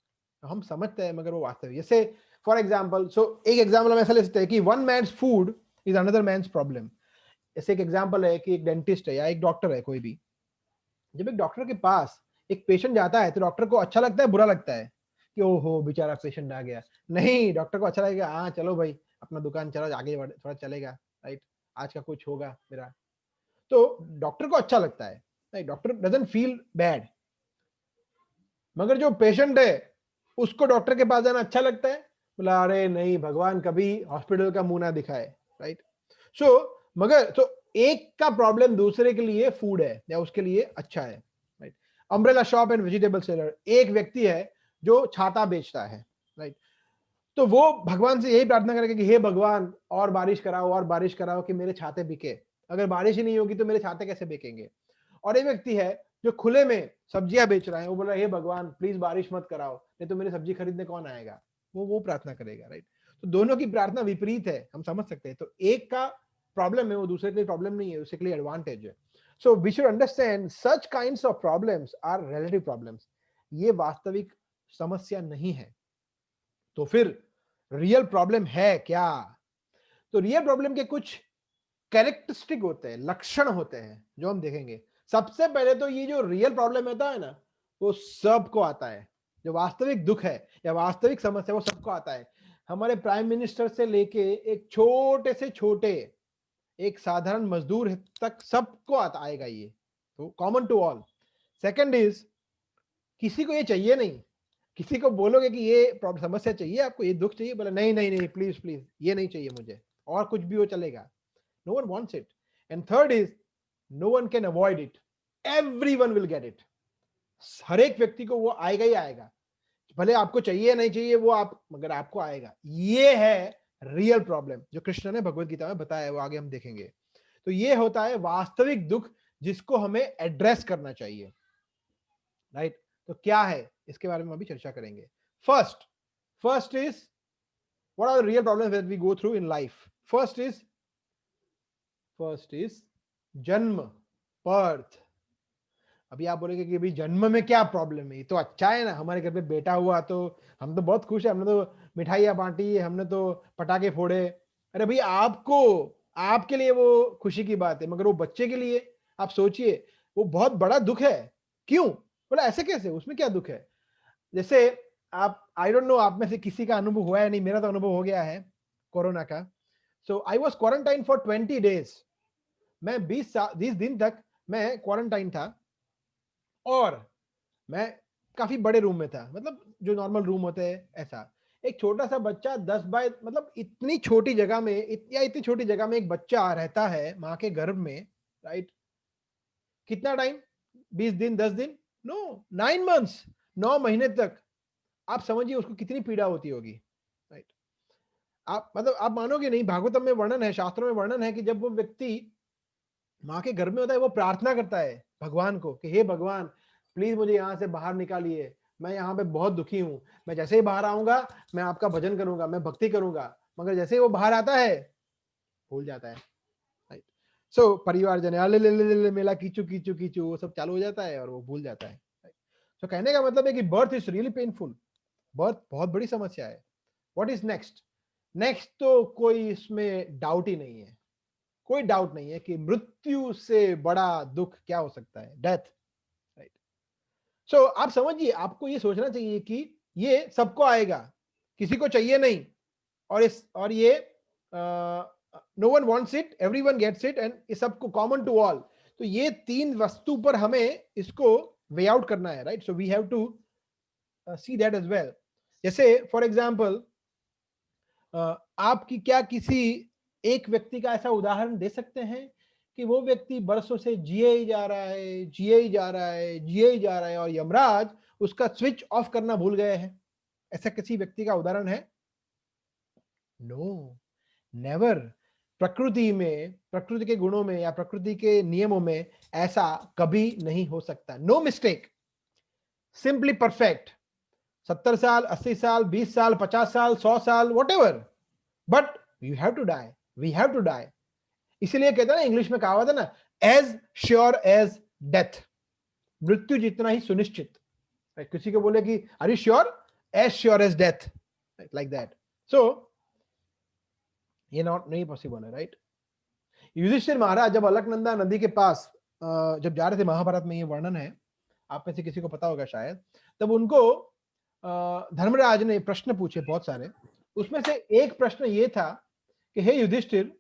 तो हम समझते हैं मगर वो वास्तविक, जैसे फॉर एग्जाम्पल, एक एग्जाम्पल हम ऐसा ले सकते हैं कि one man's food is another man's problem. जैसे एक एग्जाम्पल है कि एक डेंटिस्ट है या एक डॉक्टर है कोई भी, जब एक डॉक्टर के पास एक पेशेंट जाता है तो डॉक्टर को अच्छा लगता है, बुरा लगता है कि ओहो बेचारा पेशेंट आ गया? नहीं, डॉक्टर को अच्छा लगेगा, हाँ चलो भाई अपना दुकान चलो, आगे थोड़ा चलेगा, राइट? आज का कुछ होगा मेरा, तो डॉक्टर को अच्छा लगता है, right? Doctor doesn't feel bad. मगर जो पेशेंट है उसको डॉक्टर के पास जाना अच्छा लगता है, बोला अरे नहीं, भगवान कभी हॉस्पिटल का मुंह ना दिखाए, राइट? सो मगर तो एक का प्रॉब्लम दूसरे के लिए फूड है या उसके लिए अच्छा है, right? Umbrella shop and vegetable seller, एक व्यक्ति है जो छाता बेचता है, राइट? तो वो भगवान से यही प्रार्थना करेगा कि हे भगवान और बारिश कराओ कि मेरे छाते बिके। अगर बारिश ही नहीं होगी तो मेरे छाते कैसे बिकेंगे? और एक व्यक्ति है जो खुले में सब्जियां बेच रहा है, वो बोल रहा है हे भगवान प्लीज बारिश मत कराओ, नहीं तो मेरी सब्जी खरीदने कौन आएगा? वो प्रार्थना करेगा, राइट? तो दोनों की प्रार्थना विपरीत है, हम समझ सकते हैं। तो एक का प्रॉब्लम है, वो दूसरे के लिए प्रॉब्लम नहीं है, उसके लिए एडवांटेज है। So we should understand such kinds of problems are relative problems, ये वास्तविक समस्या नहीं है। तो फिर रियल प्रॉब्लम है क्या? तो रियल प्रॉब्लम के कुछ कैरेक्टरिस्टिक होते हैं, लक्षण होते हैं जो हम देखेंगे। सबसे पहले तो ये जो रियल प्रॉब्लम होता है ना, वो सबको आता है। जो वास्तविक दुख है या वास्तविक समस्या, वो सबको आता है। हमारे प्राइम मिनिस्टर से लेके एक छोटे से छोटे एक साधारण मजदूर तक सबको आता आएगा ये, तो common to all. Second is, किसी को ये चाहिए नहीं। किसी को बोलोगे कि ये समस्या चाहिए आपको, ये दुख चाहिए, बोला नहीं नहीं नहीं प्लीज प्लीज ये नहीं चाहिए मुझे, और कुछ भी हो चलेगा। No one wants it. And third is, no one can avoid it, everyone will get it. हर एक व्यक्ति को वो आएगा ही आएगा, भले आपको चाहिए या नहीं चाहिए, वो आप मगर आपको आएगा। ये है रियल प्रॉब्लम जो कृष्ण ने भगवत गीता में बताया है, वो आगे हम देखेंगे। तो ये होता है वास्तविक दुख जिसको हमें एड्रेस करना चाहिए, राइट? तो क्या है इसके बारे में अभी चर्चा करेंगे। First is, what are the real problems that we go through in life? First is जन्म, birth. अभी आप बोलेंगे कि अभी जन्म में क्या प्रॉब्लम है, ये तो अच्छा है ना, हमारे घर पे बेटा हुआ तो हम तो बहुत खुश है, हमने तो मिठाइयाँ बांटी, हमने तो पटाखे फोड़े। अरे भाई, आपको, आपके लिए वो खुशी की बात है, मगर वो बच्चे के लिए आप सोचिए, वो बहुत बड़ा दुख है। क्यों? बोला ऐसे कैसे, उसमें क्या दुख है? जैसे आप, आई डोंट नो आप में से किसी का अनुभव हुआ है नहीं, मेरा तो अनुभव हो गया है कोरोना का। So I was quarantine for 20 days. मैं 20 दिन तक मैं क्वारंटाइन था, और मैं काफी बड़े रूम में था, मतलब जो नॉर्मल रूम होते हैं ऐसा। एक छोटा सा बच्चा 10 बाय, मतलब इतनी छोटी जगह में, इतनी छोटी जगह में एक बच्चा रहता है माँ के गर्भ में, राइट? कितना टाइम? 20 दिन, 10 दिन? नो, 9 मंथ्स, 9 महीने तक। आप समझिए उसको कितनी पीड़ा होती होगी, राइट? आप, मतलब आप मानोगे नहीं, भागवतम में वर्णन है, शास्त्रों में वर्णन है कि जब वो व्यक्ति माँ के गर्भ में होता है, वो प्रार्थना करता है भगवान को कि हे भगवान, प्लीज मुझे यहाँ से बाहर निकालिए, मैं यहाँ पे बहुत दुखी हूँ, मैं जैसे ही बाहर आऊंगा मैं आपका भजन करूंगा, मैं भक्ति करूंगा। मगर जैसे ही वो बाहर आता है, भूल जाता है, राइट? सो परिवार जन ले ले ले ले ले मेला कीचू कीचू कीचू, वो सब चालू हो जाता है और वो भूल जाता है। तो कहने का मतलब है कि birth is really painful, birth बहुत बड़ी समस्या है। What is next? नेक्स्ट तो कोई इसमें डाउट ही नहीं है, कोई डाउट नहीं है कि मृत्यु से बड़ा दुख क्या हो सकता है, डेथ, राइट? सो आप समझिए, आपको ये सोचना चाहिए कि ये सबको आएगा, किसी को चाहिए नहीं, और ये no one wants it, everyone gets it, and ये सबको कॉमन टू ऑल। तो ये तीन वस्तु पर हमें इसको वे आउट करना है, right? So we have to see that as well. जैसे फॉर एग्जाम्पल, आपकी क्या किसी एक व्यक्ति का ऐसा उदाहरण दे सकते हैं कि वो व्यक्ति बरसों से जिए ही जा रहा है, जिए ही जा रहा है, जिए ही जा रहा है, और यमराज उसका स्विच ऑफ करना भूल गए हैं? ऐसा किसी व्यक्ति का उदाहरण है? No, never. प्रकृति में, प्रकृति के गुणों में या प्रकृति के नियमों में ऐसा कभी नहीं हो सकता। No mistake, simply perfect. 70 साल, 80 साल, 20 साल, 50 साल, 100 साल, whatever, but you have to die, we have to die. इसीलिए कहते हैं ना, इंग्लिश में कहावत है ना, एज श्योर एज डेथ, मृत्यु जितना ही सुनिश्चित। किसी को बोले कि are you sure? As sure as death, like that. So ये नॉट नहीं पॉसिबल है, राइट? युधिष्ठिर महाराज जब अलकनंदा नदी के पास जब जा रहे थे, महाभारत में ये वर्णन है, आप में से किसी को पता होगा शायद, तब उनको धर्मराज ने प्रश्न पूछे बहुत सारे। उसमें से एक प्रश्न ये था कि हे युधिष्ठिर,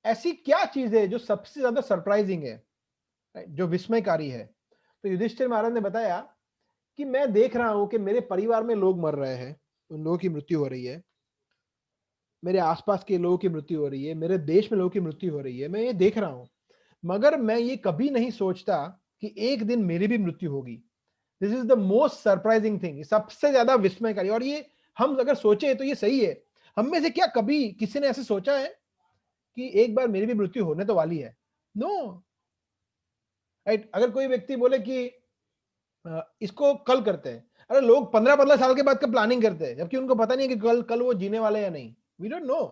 ऐसी क्या चीज है जो सबसे ज्यादा सरप्राइजिंग है, जो विस्मयकारी है? तो युधिष्ठिर महाराज ने बताया कि मैं देख रहा हूं कि मेरे परिवार में लोग मर रहे हैं, उन लोगों की मृत्यु हो रही है, मेरे आसपास के लोगों की मृत्यु हो रही है, मेरे देश में लोगों की मृत्यु हो रही है, मैं ये देख रहा हूं, मगर मैं ये कभी नहीं सोचता कि एक दिन मेरी भी मृत्यु होगी। This is the most surprising thing, सबसे ज्यादा विस्मयकारी। और ये हम अगर सोचे तो ये सही है। हम में से क्या कभी किसी ने ऐसे सोचा है कि एक बार मेरी भी मृत्यु होने तो वाली है? No, right? अगर कोई व्यक्ति बोले कि इसको कल करते हैं, अरे लोग 15-15 साल के बाद का प्लानिंग करते हैं, जबकि उनको पता नहीं है कि कल कल वो जीने वाले या नहीं। We don't know.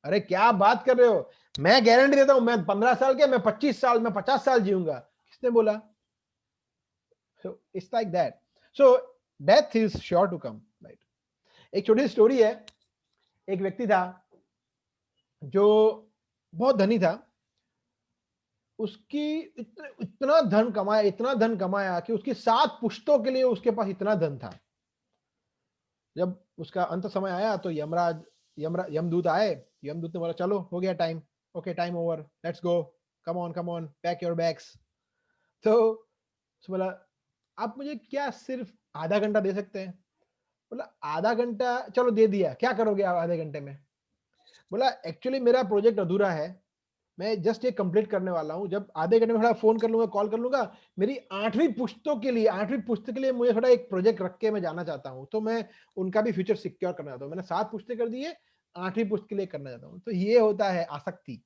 अरे क्या बात कर रहे हो, मैं गारंटी देता हूं, मैं 15 साल के, मैं 25 साल, मैं 50 साल जीऊंगा। किसने बोला? So it's like that. So death is sure to come, right? एक छोटी सी स्टोरी है। एक व्यक्ति था जो बहुत धनी था, उसकी इतना धन कमाया, इतना धन कमाया कि उसकी 7 पुश्तों के लिए उसके पास इतना धन था। जब उसका अंत समय आया तो यमदूत आए, यमदूत ने बोला चलो हो गया time, okay time over, let's go, come on, pack your bags. तो उसने बोला आप मुझे क्या सिर्फ आधा घंटा दे सकते हैं? बोला आधा घंटा, चलो दे दिया, क्या करोगे आप आधे घंटे में? बोला एक्चुअली मेरा प्रोजेक्ट अधूरा है, मैं जस्ट ये कंप्लीट करने वाला हूं, जब आधे घंटे में थोड़ा फोन कर लूंगा, कॉल कर लूंगा, मेरी 8वीं पुस्तक के लिए मुझे थोड़ा एक प्रोजेक्ट रख के मैं जाना चाहता हूं, तो मैं उनका भी फ्यूचर सिक्योर करना चाहता हूं। मैंने 7 पुस्तकें कर दी है, 8वीं पुस्तक के लिए करना चाहता हूं। तो ये होता है आसक्ति।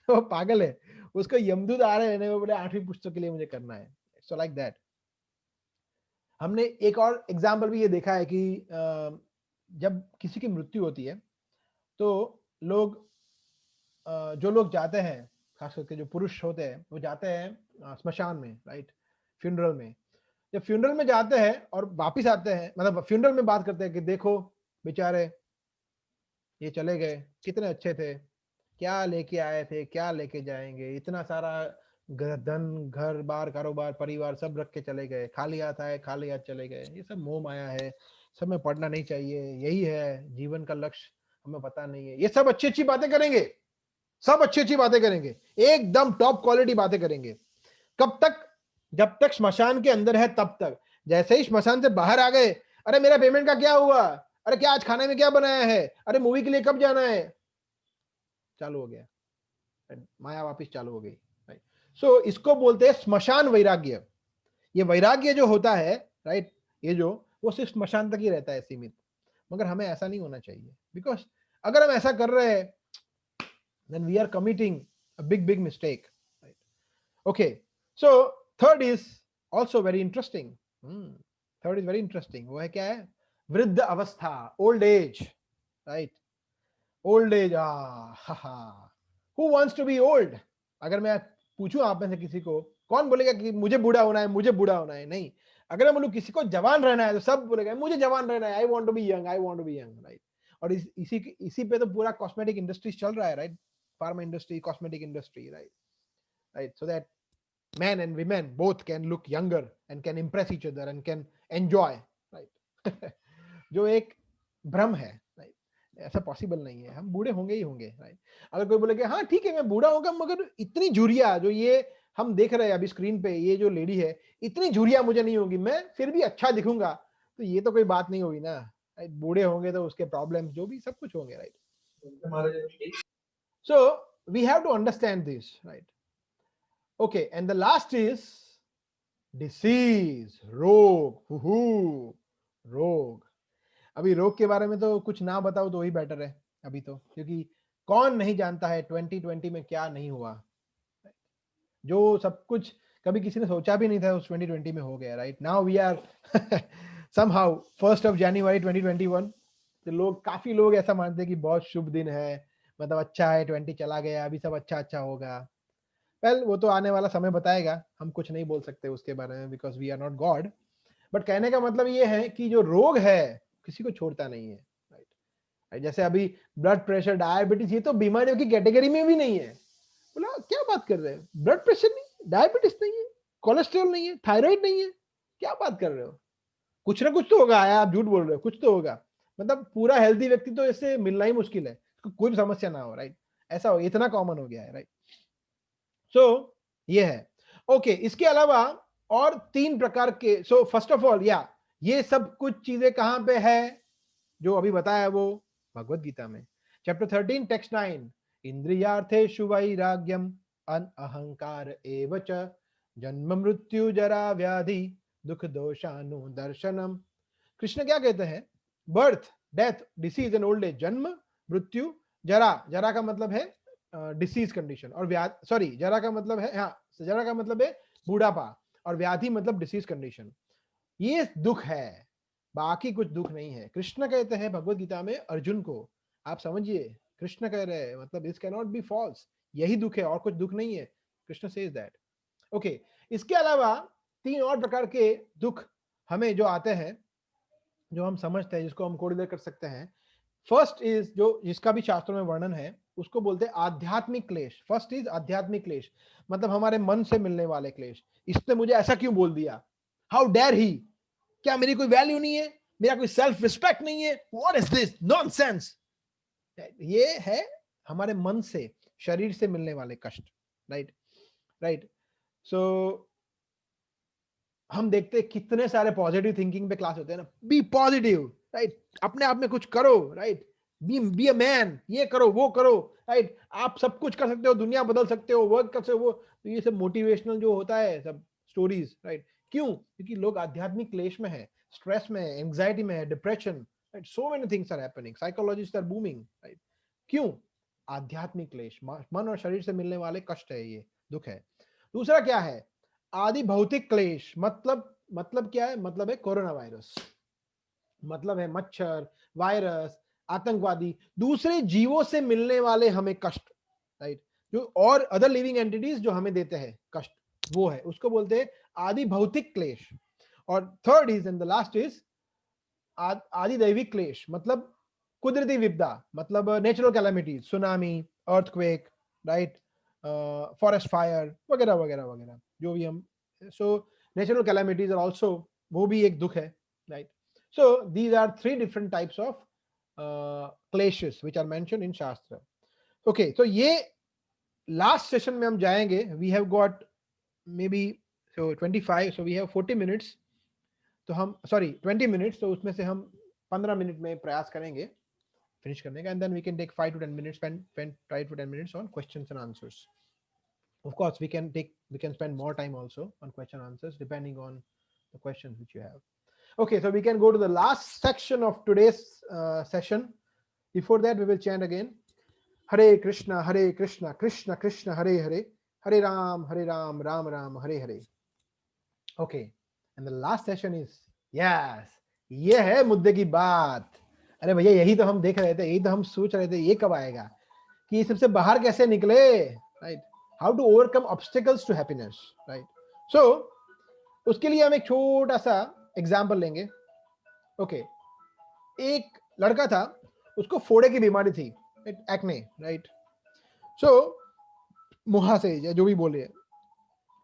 वो पागल है, उसको यमदूत आ रहे हैं, वो बोले 8वीं पुस्तक के लिए मुझे करना है। सो लाइक दैट। हमने एक और एग्जाम्पल भी ये देखा है कि जब किसी की मृत्यु होती है तो लोग जो लोग जाते हैं खास करके जो पुरुष होते हैं वो जाते हैं स्मशान में, राइट, फ्यूनरल में। जब फ्यूनरल में जाते हैं और वापिस आते हैं, मतलब फ्यूनरल में बात करते हैं कि देखो बेचारे ये चले गए, कितने अच्छे थे, क्या लेके आए थे, क्या लेके जाएंगे, इतना सारा धन, घर बार, कारोबार, परिवार सब रख के चले गए, खाली हाथ आए, खाली हाथ चले गए। ये सब मोह माया है, सब में पढ़ना नहीं चाहिए, यही है जीवन का लक्ष्य, हमें पता नहीं है। ये सब अच्छी अच्छी बातें करेंगे, सब अच्छी अच्छी बातें करेंगे, एकदम टॉप क्वालिटी बातें करेंगे। कब तक? जब तक श्मशान के अंदर है तब तक। जैसे ही श्मशान से बाहर आ गए, अरे मेरा पेमेंट का क्या हुआ, अरे क्या आज खाने में क्या बनाया है, अरे मूवी के लिए कब जाना है, चालू हो गया, माया वापिस चालू हो गई। सो इसको बोलते हैं स्मशान वैराग्य। ये वैराग्य जो होता है, राइट, ये जो वो सिर्फ स्मशान तक ही रहता है सीमित, मगर हमें ऐसा नहीं होना चाहिए। बिकॉज अगर हम ऐसा कर रहे हैं then we are committing a big mistake, right? Okay, so third is also very interesting. Third is very interesting. वो है क्या है? वृद्ध अवस्था, old age, right? Old age, who wants to be old? अगर मैं पूछूं आप में से किसी को, कौन बोलेगा कि मुझे बूढ़ा होना है, मुझे बूढ़ा होना है? नहीं। अगर मैं बोलूं किसी को जवान रहना है तो सब बोलेगा मुझे जवान रहना है, I want to be young, I want to be young, right? और इसी पे तो पूरा कॉस्मेटिक इंडस्ट्री चल रहा है, right? Pharma industry, cosmetic industry, right, so that men and women both can look younger and can impress each other and can enjoy, right? जो एक भ्रम है, right? ऐसा पॉसिबल नहीं है, हम बूढ़े होंगे ही होंगे, right? अगर कोई बोले कि हाँ ठीक है मैं बूढ़ा होगा, मगर इतनी झुर्रिया जो ये हम देख रहे हैं अभी स्क्रीन पे, ये जो लेडी है, इतनी झुर्रिया मुझे नहीं होगी, मैं फिर भी अच्छा दिखूंगा, तो ये तो कोई बात नहीं होगी ना, राइट? बूढ़े होंगे तो उसके प्रॉब्लम जो भी सब कुछ होंगे, right? So we have to understand this, right? Okay, and the last is disease, रोग, रोग। अभी रोग के बारे में तो कुछ ना बताओ तो ही बेटर है अभी तो, क्योंकि कौन नहीं जानता है 2020 में क्या नहीं हुआ, जो सब कुछ कभी किसी ने सोचा भी नहीं था उस 2020 में हो गया, right? Now we are somehow 1st of January 2021, तो लोग, काफी लोग ऐसा मानते हैं कि बहुत शुभ दिन है, मतलब अच्छा है, 20 चला गया, अभी सब अच्छा होगा। वेल, वो तो आने वाला समय बताएगा, हम कुछ नहीं बोल सकते उसके बारे में, because we are not God. But कहने का मतलब ये है कि जो रोग है किसी को छोड़ता नहीं है, राइट? जैसे अभी ब्लड प्रेशर, डायबिटीज, ये तो बीमारियों की कैटेगरी में भी नहीं है। बोला क्या बात कर रहे हो, ब्लड प्रेशर नहीं, डायबिटीज नहीं है, कोलेस्ट्रॉल नहीं है, थायराइड नहीं है, क्या बात कर रहे हो? कुछ ना कुछ तो होगा, आया आप झूठ बोल रहे हो, कुछ तो होगा। मतलब पूरा हेल्दी व्यक्ति तो इससे मिलना ही मुश्किल है, कोई भी समस्या ना हो, राइट? ऐसा हो, इतना कॉमन हो गया है, राइट? सो ये है। ओके, इसके अलावा और 3 प्रकार के, सो फर्स्ट ऑफ ऑल, या ये सब कुछ चीजें कहां पे है जो अभी बताया, वो भगवत गीता में चैप्टर 13 टेक्स्ट 9, इंद्रियार्थेषु वैराग्यम अनअहंकार एव च जन्म मृत्यु जरा व्याधि दुख दोषानुदर्शनम। कृष्ण क्या कहते हैं? Birth, death, disease and old age, जन्म, मृत्यु, जरा, जरा का मतलब है डिसीज कंडीशन, और व्याधि, सॉरी, जरा का मतलब है, हाँ, जरा का मतलब है बूढ़ापा, और व्याधि मतलब डिसीज कंडीशन। ये दुख है, बाकी कुछ दुख नहीं है। कृष्ण कहते हैं भगवत गीता में अर्जुन को, आप समझिए, कृष्ण कह रहे हैं, मतलब this can not be false, यही दुख है और कुछ दुख नहीं है, कृष्ण सेज दैट। ओके, इसके अलावा 3 और प्रकार के दुख हमें जो आते हैं, जो हम समझते हैं, जिसको हम कोरिलेट कर सकते हैं। फर्स्ट इज, जो जिसका भी शास्त्रों में वर्णन है, उसको बोलते हैं आध्यात्मिक क्लेश। फर्स्ट इज आध्यात्मिक क्लेश, मतलब हमारे मन से मिलने वाले क्लेश। इसने मुझे ऐसा क्यों बोल दिया, हाउ डेयर ही, क्या मेरी कोई वैल्यू नहीं है, मेरा कोई सेल्फ रिस्पेक्ट नहीं है, व्हाट इज दिस नॉनसेंस। ये है हमारे मन से, शरीर से मिलने वाले कष्ट, राइट? राइट, सो हम देखते हैं कितने सारे पॉजिटिव थिंकिंग पे क्लास होते हैं ना, बी पॉजिटिव, राइट? अपने आप में कुछ करो, राइट? बी अ मैन, ये करो, वो करो, राइट? आप सब कुछ कर सकते हो, दुनिया बदल सकते हो, वर्क कर सकते हो, वो तो ये सब मोटिवेशनल जो होता है, सब स्टोरीज, राइट? क्यों? क्योंकि लोग आध्यात्मिक क्लेश में है, स्ट्रेस में है, एंग्जाइटी में है, depression, right? So many things are happening, psychologists are booming, right? क्यों? आध्यात्मिक क्लेश, मन और शरीर से मिलने वाले कष्ट है, ये दुख है। दूसरा क्या है? आदि भौतिक क्लेश, मतलब क्या है? मतलब है कोरोना वायरस, मतलब है मच्छर, वायरस, आतंकवादी, दूसरे जीवों से मिलने वाले हमें कष्ट, राइट? जो और अदर लिविंग एंटिटीज जो हमें देते हैं कष्ट, वो है, उसको बोलते हैं आदि भौतिक क्लेश। और third is and the last is आदि दैविक क्लेश, मतलब कुदरती विपदा, मतलब natural calamities, tsunami, earthquake, right, forest fire वगैरह वगैरह वगैरह, जो भी हम, so natural calamities are also, वो भी एक दुख है, right. So these are three different types of kleshas which are mentioned in shastra. Okay, तो ये लास्ट सेशन में हम जाएंगे। We have got maybe so 25, so we have 40 minutes, तो हम सॉरी 20 मिनट्स, तो उसमें से हम 15 मिनट में प्रयास करेंगे फिनिश करने का, and then we can take 5 to 10 minutes, spend 5 to 10 minutes on questions and answers. Of course we can spend more time also on question and answers depending on the questions which you have. Okay, so we can go to the last section of today's session. Before that we will chant again Hare Krishna Krishna Krishna Hare Hare, Hare Ram Ram Ram Hare Hare. Okay, and the last session is, yes, ये है मुद्दे की बात। अरे भैया यही तो हम देख रहे थे, यही तो हम सोच रहे थे, ये कब आएगा कि सबसे बाहर कैसे निकले, right, how to overcome obstacles to happiness, right. So उसके लिए हम एक छोटा सा एग्जांपल लेंगे। ओके, एक लड़का था, उसको फोड़े की बीमारी थी, एक्ने, राइट। सो मुहासे या जो भी बोले,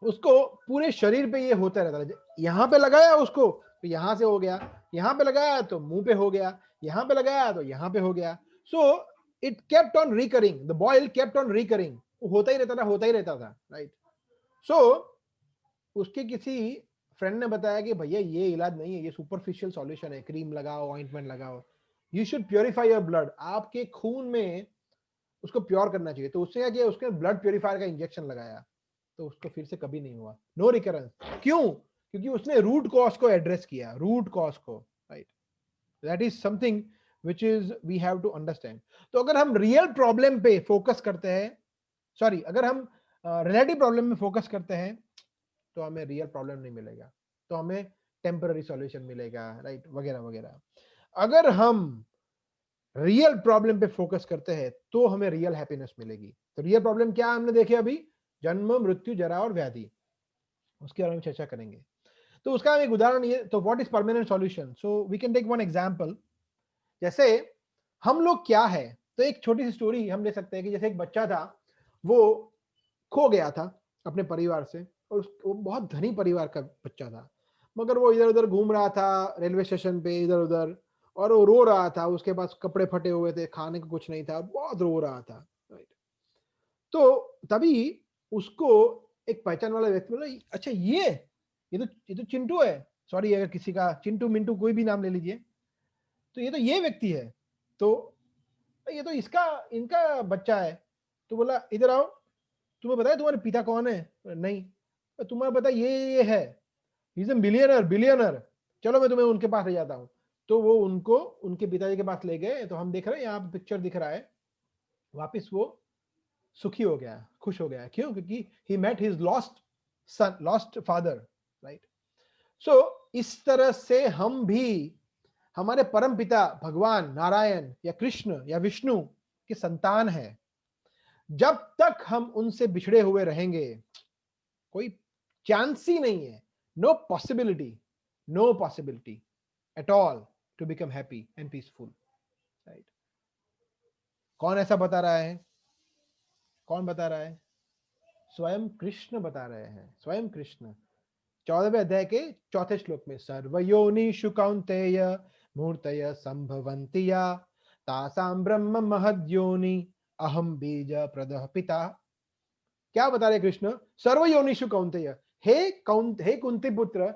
उसको पूरे शरीर पे ये होता रहता था। यहाँ पे लगाया उसको तो यहाँ से हो गया, यहाँ पे लगाया तो मुंह पे हो गया, यहाँ पे लगाया तो यहाँ पे हो गया। So it kept on recurring, the boil kept on recurring, होता ही रहता था, होता ही रहता था, राइट। सो उसके किसी फ्रेंड ने बताया कि भैया ये इलाज नहीं है, ये सुपरफिशियल सॉल्यूशन है, क्रीम लगाओ, ऑइंटमेंट लगाओ, you should purify your blood, आपके खून में उसको प्योर करना चाहिए। तो उसने क्या किया, उसके ब्लड प्योरीफायर का इंजेक्शन लगाया, तो उसको फिर से कभी नहीं हुआ, नो रिकरेंस। क्यों? क्योंकि उसने रूट कॉज को एड्रेस किया, रूट कॉज को, right. That is something which is we have to understand. तो अगर हम रियल प्रॉब्लम पे फोकस करते हैं, सॉरी, अगर हम रिलेटिव प्रॉब्लम में फोकस करते हैं तो हमें रियल प्रॉब्लम नहीं मिलेगा, तो हमें टेम्पररी सॉल्यूशन मिलेगा, राइट, वगैरह वगैरह। अगर हम रियल प्रॉब्लम पे फोकस करते हैं तो हमें रियल हैप्पीनेस मिलेगी। तो रियल प्रॉब्लम क्या हमने देखे अभी, जन्म, मृत्यु, जरा और व्याधि, उसके बारे में चर्चा करेंगे। तो उसका एक उदाहरण ये, तो what is permanent solution, so we can take one example. जैसे हम लोग क्या है, तो एक छोटी सी स्टोरी हम ले सकते हैं कि जैसे एक बच्चा था, वो खो गया था अपने परिवार से, और वो बहुत धनी परिवार का बच्चा था, मगर वो इधर उधर घूम रहा था रेलवे स्टेशन पे, इधर उधर, और वो रो रहा था, उसके पास कपड़े फटे हुए थे, खाने को कुछ नहीं था, बहुत रो रहा था, राइट। तो तभी उसको एक पहचान वाला व्यक्ति बोला, अच्छा ये तो चिंटू है, सॉरी अगर किसी का चिंटू मिंटू कोई भी नाम ले लीजिए, तो ये व्यक्ति है, तो ये तो इसका इनका बच्चा है। तो बोला इधर आओ, तुम्हें पता है तुम्हारे पिता कौन है? नहीं। तो तुम्हें पता ये है, he is a billionaire, billionaire, चलो मैं तुम्हें उनके पास ले जाता हूँ। तो वो उनको उनके पिताजी के पास ले गए। तो हम देख रहे हैं यहाँ पे पिक्चर दिख रहा है, वापिस वो सुखी हो गया, खुश हो गया। क्यों? क्योंकि he met his lost son, lost father, right. So इस तरह से हम भी हमारे परम पिता भगवान नारायण या कृष्ण या विष्णु के संतान हैं। जब तक हम उनसे बिछड़े हुए रहेंगे, कोई चांस ही नहीं है, no possibility at all to become happy and peaceful, right. कौन ऐसा बता रहा है? कौन बता रहा है? स्वयं कृष्ण बता रहे हैं, स्वयं कृष्ण 14वें अध्याय के 4थे श्लोक में, सर्वयोनिषु कौन्तेय मूर्तय संभवन्ति या तासां ब्रह्म महद्योनि अहम बीज प्रदः पिता। क्या बता रहे कृष्ण? सर्वयोनिषु कौन्तेय, हे कुंती पुत्र,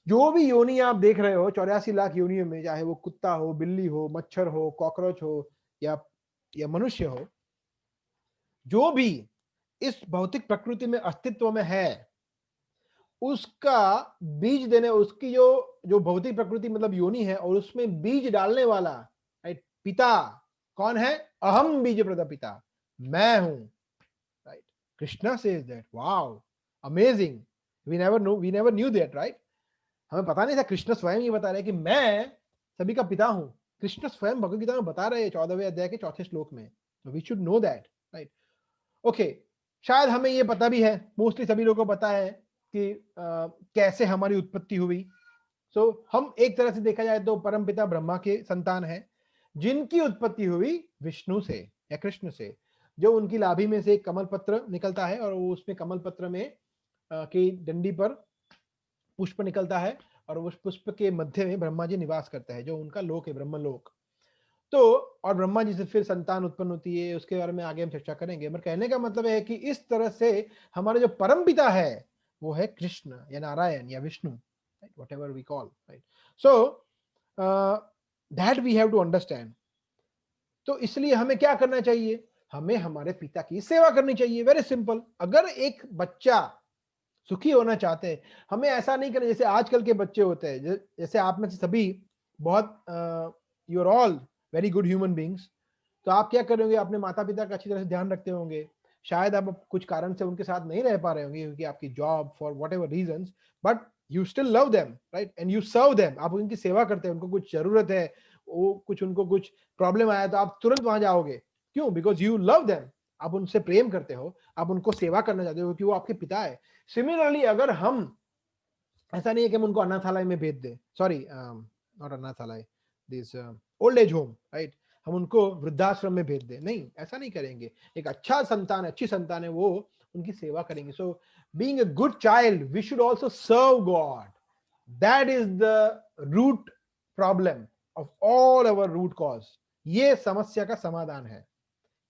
जो भी योनि आप देख रहे हो 84 लाख योनियों में, चाहे वो कुत्ता हो, बिल्ली हो, मच्छर हो, कॉकरोच हो या मनुष्य हो, जो भी इस भौतिक प्रकृति में अस्तित्व में है, उसका बीज देने, उसकी जो भौतिक प्रकृति मतलब योनि है, और उसमें बीज डालने वाला, राइट, पिता कौन है? अहम बीज प्रद पिता, मैं हूं, right. Krishna says that, wow, amazing, we never knew that, right. हमें पता नहीं था, कृष्ण स्वयं ये बता रहे हैं कि मैं सभी का पिता हूं। कृष्ण स्वयं भगवद गीता में बता रहे हैं 14वें अध्याय के 4थे श्लोक में, तो we should know that, right. Okay, शायद हमें ये पता भी है, मोस्टली सभी लोगों को पता है कि कैसे हमारी उत्पत्ति हुई। सो हम एक तरह से देखा जाए तो परमपिता ब्रह्मा के संतान हैं, जिनकी उत्पत्ति हुई विष्णु से या कृष्ण से, जो उनकी लाभी में से एक कमल पत्र निकलता है और वो उसमें कमल पत्र में की डंडी पर पुष्प निकलता है और उस पुष्प के मध्य में ब्रह्मा जी निवास करते हैं, जो उनका लोक है, ब्रह्मलोक। तो और ब्रह्मा जी से फिर संतान उत्पन्न होती है, उसके बारे में आगे हम चर्चा करेंगे। मगर कहने का मतलब है कि इस तरह से हमारे जो परम पिता है वो है कृष्ण या नारायण या Vishnu, whatever we call, right. So that we have to understand. तो इसलिए हमें क्या करना चाहिए? हमें हमारे पिता की सेवा करनी चाहिए, वेरी सिंपल। अगर एक बच्चा सुखी होना चाहते हैं, हमें ऐसा नहीं करना जैसे आजकल के बच्चे होते हैं, जैसे आप में से सभी बहुत you are all very good human beings. तो आप क्या करेंगे? अपने माता पिता का अच्छी तरह से ध्यान रखते होंगे। शायद आप कुछ कारण से उनके साथ नहीं रह पा रहे होंगे क्योंकि आपकी job for whatever reason, but you still love them, right, and you serve them. आप उनकी सेवा करते हैं, उनको कुछ जरूरत है, उनको कुछ प्रॉब्लम आया तो आप तुरंत वहां जाओगे। क्यों? बिकॉज यू लव देम, आप उनसे प्रेम करते हो, आप उनको सेवा करना चाहते हो क्योंकि वो आपके पिता है। सिमिलरली अगर हम, ऐसा नहीं है कि हम उनको अनाथालय में भेज दें, सॉरी नॉट अनाथालय, this old age home, right, हम उनको वृद्धाश्रम में भेज दें, नहीं, ऐसा नहीं करेंगे। एक अच्छा संतान, अच्छी संतान है वो, उनकी सेवा करेंगे। So being a good child we should also serve God. That is the root problem of all our root cause. ये समस्या का समाधान है।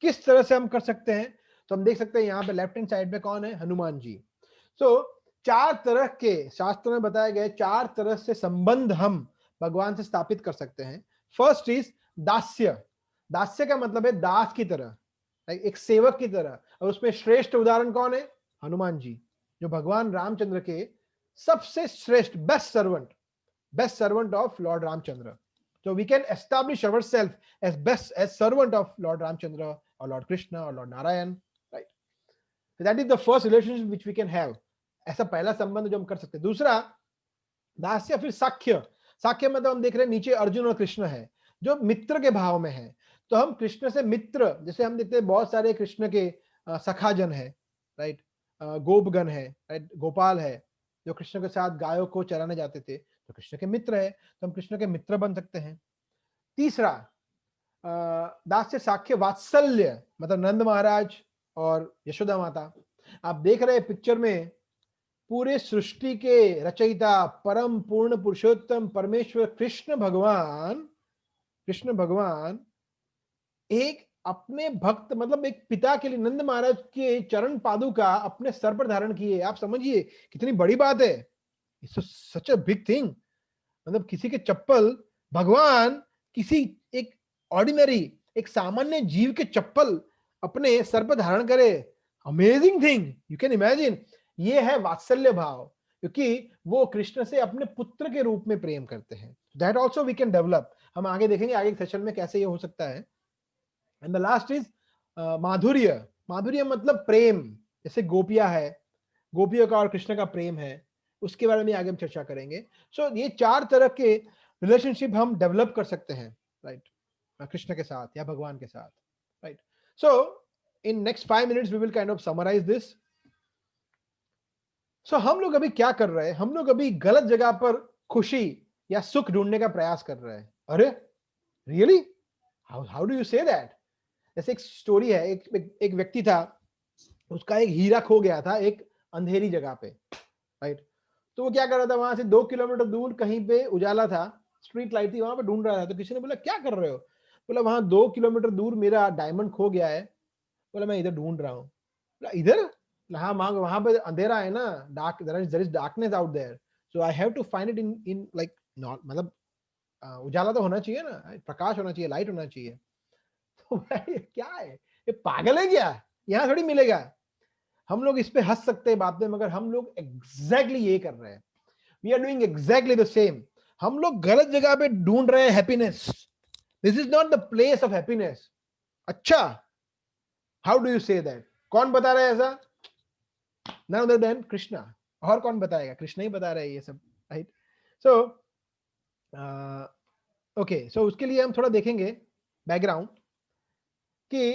किस तरह से हम कर सकते हैं? तो हम देख सकते हैं यहाँ पे लेफ्ट हैंड साइड में कौन है? हनुमान जी। सो चार तरह के शास्त्रों में बताए गए चार तरह से संबंध हम भगवान से स्थापित कर सकते हैं। First is दास्य। दास्य का मतलब है दास की तरह, एक सेवक की तरह। और उसमें श्रेष्ठ उदाहरण कौन है? हनुमान जी, जो भगवान रामचंद्र के सबसे श्रेष्ठ best servant of Lord Ramchandra. So we can establish ourselves as best as servant of Lord Ramchandra or Lord Krishna or Lord Narayan, right? So that is the first relationship which we can have. ऐसा पहला संबंध जो हम कर सकते हैं। दूसरा दास्य, फिर साख्य। साख्य मतलब हम देख रहे हैं नीचे अर्जुन और कृष्ण है, जो मित्र के भाव में है। तो हम कृष्ण से मित्र, जैसे हम देखते हैं बहुत सारे कृष्ण के सखाजन है, राइट, गोपगण है, राइट, गोपाल है, जो कृष्ण के साथ गायों को चराने जाते थे, तो कृष्ण के मित्र है, तो हम कृष्ण के मित्र बन सकते हैं। तीसरा दास्य साख्य वात्सल्य, मतलब नंद महाराज और यशोदा माता। आप देख रहे हैं पिक्चर में पूरे सृष्टि के रचयिता परम पूर्ण पुरुषोत्तम परमेश्वर कृष्ण भगवान एक अपने भक्त, मतलब एक पिता के लिए नंद महाराज के चरण पादुका अपने सर पर धारण किए। आप समझिए कितनी बड़ी बात है। It's such a big thing. मतलब किसी के चप्पल, भगवान किसी एक ऑर्डिनरी, एक सामान्य जीव के चप्पल अपने सर पर धारण करे। Amazing thing, you can imagine. ये है वात्सल्य भाव, क्योंकि वो कृष्ण से अपने पुत्र के रूप में प्रेम करते हैं। That also we can develop. हम आगे देखेंगे आगे सेशन में कैसे ये हो सकता है। एंड द लास्ट इज माधुर्य। माधुर्य मतलब प्रेम, जैसे गोपियां है, गोपियों का और कृष्ण का प्रेम है, उसके बारे में आगे हम चर्चा करेंगे। सो ये चार तरह के रिलेशनशिप हम डेवलप कर सकते हैं, राइट, कृष्ण के साथ या भगवान के साथ, right. So in next 5 minutes we will kind of summarise this. So हम लोग अभी क्या कर रहे हैं? हम लोग अभी गलत जगह पर खुशी या सुख ढूंढने का प्रयास कर रहे हैं। अरे really? How do you say that? जैसे एक स्टोरी है, एक व्यक्ति था, उसका एक हीरा खो गया था एक अंधेरी जगह पे, राइट। तो वो क्या कर रहा था, वहां से 2 किलोमीटर दूर कहीं पे उजाला था, स्ट्रीट लाइट थी, वहां पे ढूंढ रहा था। तो किसी ने बोला क्या कर रहे हो? बोला वहां 2 किलोमीटर दूर मेरा डायमंड खो गया है। बोला मैं इधर ढूंढ रहा हूँ। बोला इधर? हाँ वहां पे अंधेरा है ना, dark, there is darkness out there, so I have to find it in like, not मतलब उजाला तो होना चाहिए ना, प्रकाश होना चाहिए, लाइट होना चाहिए। तो भाई क्या है, ये पागल है क्या? यहाँ थोड़ी मिलेगा। हम लोग इस पे हंस सकते हैं बात में, मगर हम लोग एग्जैक्टली ये कर रहे हैं। We are doing exactly the same. हम लोग गलत जगह पे ढूंढ रहे हैं happiness. This is not the place of happiness. अच्छा, how do you say that? कौन बता रहा है ऐसा? None other than Krishna. और कौन बताएगा? कृष्णा ही बता रहे हैं ये सब, राइट। सो ओके, सो उसके लिए हम थोड़ा देखेंगे बैकग्राउंड कि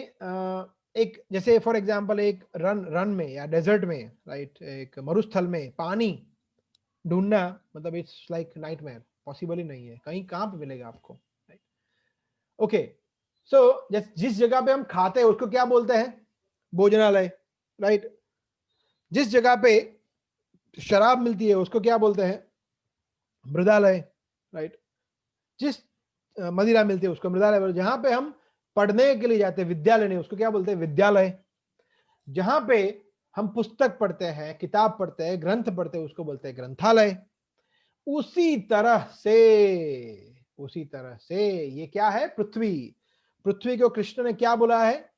एक जैसे फॉर एग्जांपल एक रन में या डेजर्ट में, राइट, एक मरुस्थल में पानी ढूंढना, मतलब इट्स लाइक नाइटमेयर, पॉसिबल ही नहीं है, कहीं कहाँ पे मिलेगा आपको, राइट। ओके, सो जिस जगह पे हम खाते हैं उसको क्या बोलते हैं? भोजनालय, राइट। जिस जगह पे शराब मिलती है उसको क्या बोलते हैं? मृदालय, राइट। जिस मदिरा मिलती है उसको मृदालय बोलते हैं। जहां पे हम पढ़ने के लिए जाते हैं, विद्यालय नहीं, उसको क्या बोलते हैं? विद्यालय। जहां पे हम पुस्तक पढ़ते हैं, किताब पढ़ते हैं, ग्रंथ पढ़ते हैं, उसको बोलते हैं ग्रंथालय। उसी तरह से ये क्या है? पृथ्वी। पृथ्वी को कृष्ण ने क्या बोला है?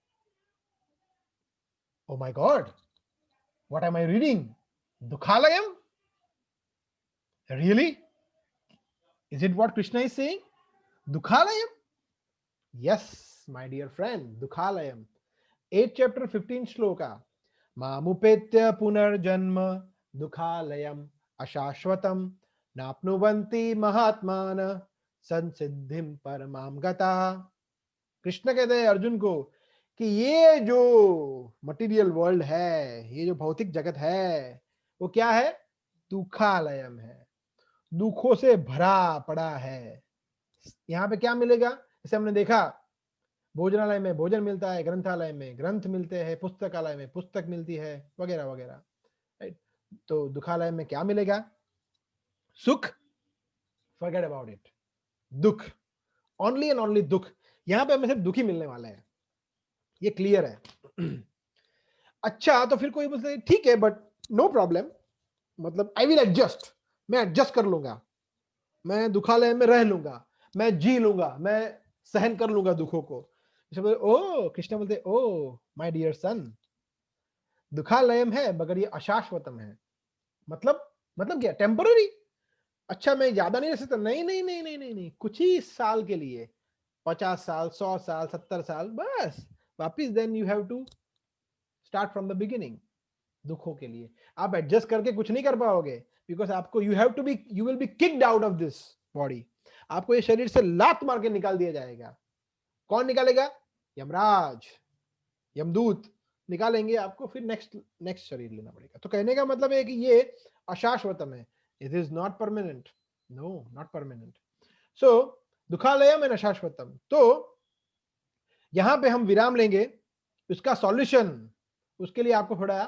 Oh my god, what am I reading? दुखालयम? Really? Is it what Krishna is saying? दुखालयम? यस माय डियर फ्रेंड, दुखालयम। 8 chapter 15 श्लोका। मामुपेत्य पुनर्जन्म दुखालयम अशाश्वतम नाप्नुवन्ति महात्मान संसिद्धिम परमाम गता। कृष्ण कहते हैं अर्जुन को कि ये जो मटेरियल वर्ल्ड है, ये जो भौतिक जगत है, वो क्या है? दुखालयम है, दुखों से भरा पड़ा है। यहाँ पे क्या मिलेगा? जैसे हमने देखा, भोजनालय में भोजन मिलता है, ग्रंथालय में ग्रंथ मिलते हैं, पुस्तकालय में पुस्तक मिलती है, वगैरह वगैरह, राइट। तो दुखालय में क्या मिलेगा? सुख? Forget about it. दुख, ओनली एंड ओनली दुख। यहां पे हमें सिर्फ दुख ही मिलने वाला है, ये क्लियर है। अच्छा, तो फिर कोई बोलते ठीक है, बट नो प्रॉब्लम, मतलब आई विल एडजस्ट, मैं एडजस्ट कर लूंगा, मैं दुखालय में रह लूंगा, मैं जी लूंगा, मैं सहन कर लूंगा दुखों को। ओ कृष्ण बोलते, ओ माय डियर सन, दुखालयम है मगर ये अशाश्वतम है। मतलब क्या? टेम्पररी। अच्छा, मैं ज्यादा नहीं रह सकता? नहीं नहीं नहीं नहीं नहीं नहीं, कुछ ही साल के लिए, 50 साल, 100 साल, 70 साल, बस वापिस then you have to start from the beginning. दुखों के लिए आप एडजस्ट करके कुछ नहीं कर पाओगे, बिकॉज आपको you will be kicked out of this body. आपको ये शरीर से लात मार के निकाल दिया जाएगा। कौन निकालेगा? यमराज, यमदूत निकालेंगे आपको, फिर नेक्स्ट शरीर लेना पड़ेगा। तो कहने का मतलब है कि ये अशाश्वतम है, it is not permanent, no not permanent. So दुखालयम एंड अशाश्वतम। तो यहां पे हम विराम लेंगे, उसका सॉल्यूशन, उसके लिए आपको थोड़ा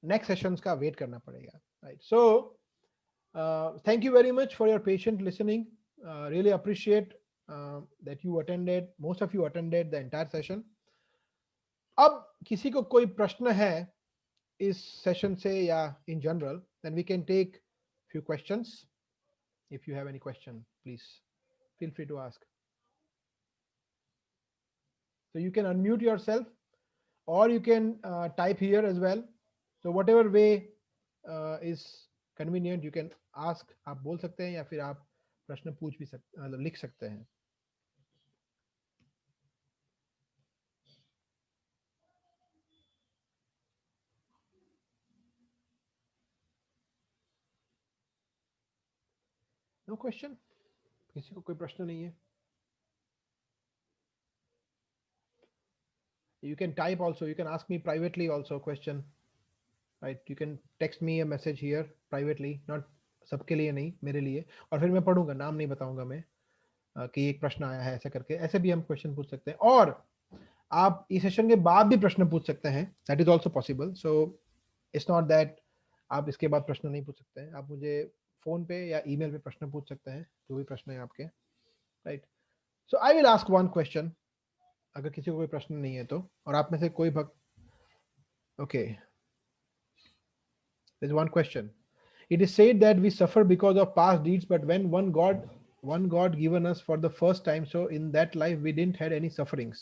नेक्स्ट सेशंस का वेट करना पड़ेगा, right. So thank you very much for your patient listening, really appreciate that you attended, most of you attended the entire session. अब किसी को कोई प्रश्न है इस सेशन से या in general, then we can take few questions. If you have any question, please feel free to ask. So you can unmute yourself or you can type here as well. So whatever way is convenient, you can ask. आप बोल सकते हैं या फिर आप प्रश्न पूछ भी लिख सकते हैं। No question? किसी को कोई प्रश्न नहीं है? You can type also, you can ask me privately also question, right? You can text me a message here privately, not सबके लिए नहीं, मेरे लिए, और फिर मैं पढ़ूंगा, नाम नहीं बताऊंगा मैं कि एक प्रश्न आया है ऐसे करके। ऐसे भी हम क्वेश्चन पूछ सकते हैं, और आप इस सेशन के बाद भी प्रश्न पूछ सकते हैं, that is also possible. So it's not that आप इसके बाद प्रश्न नहीं पूछ सकते हैं, आप मुझे फोन पे या ईमेल पे प्रश्न पूछ सकते हैं, जो भी प्रश्न है आपके, right. So I will ask one question, अगर किसी को कोई प्रश्न नहीं है तो, और आप में से कोई भक्त, okay, there's one question. It is said that we suffer because of past deeds, but when one God given us for the first time, so in that life we didn't had any sufferings.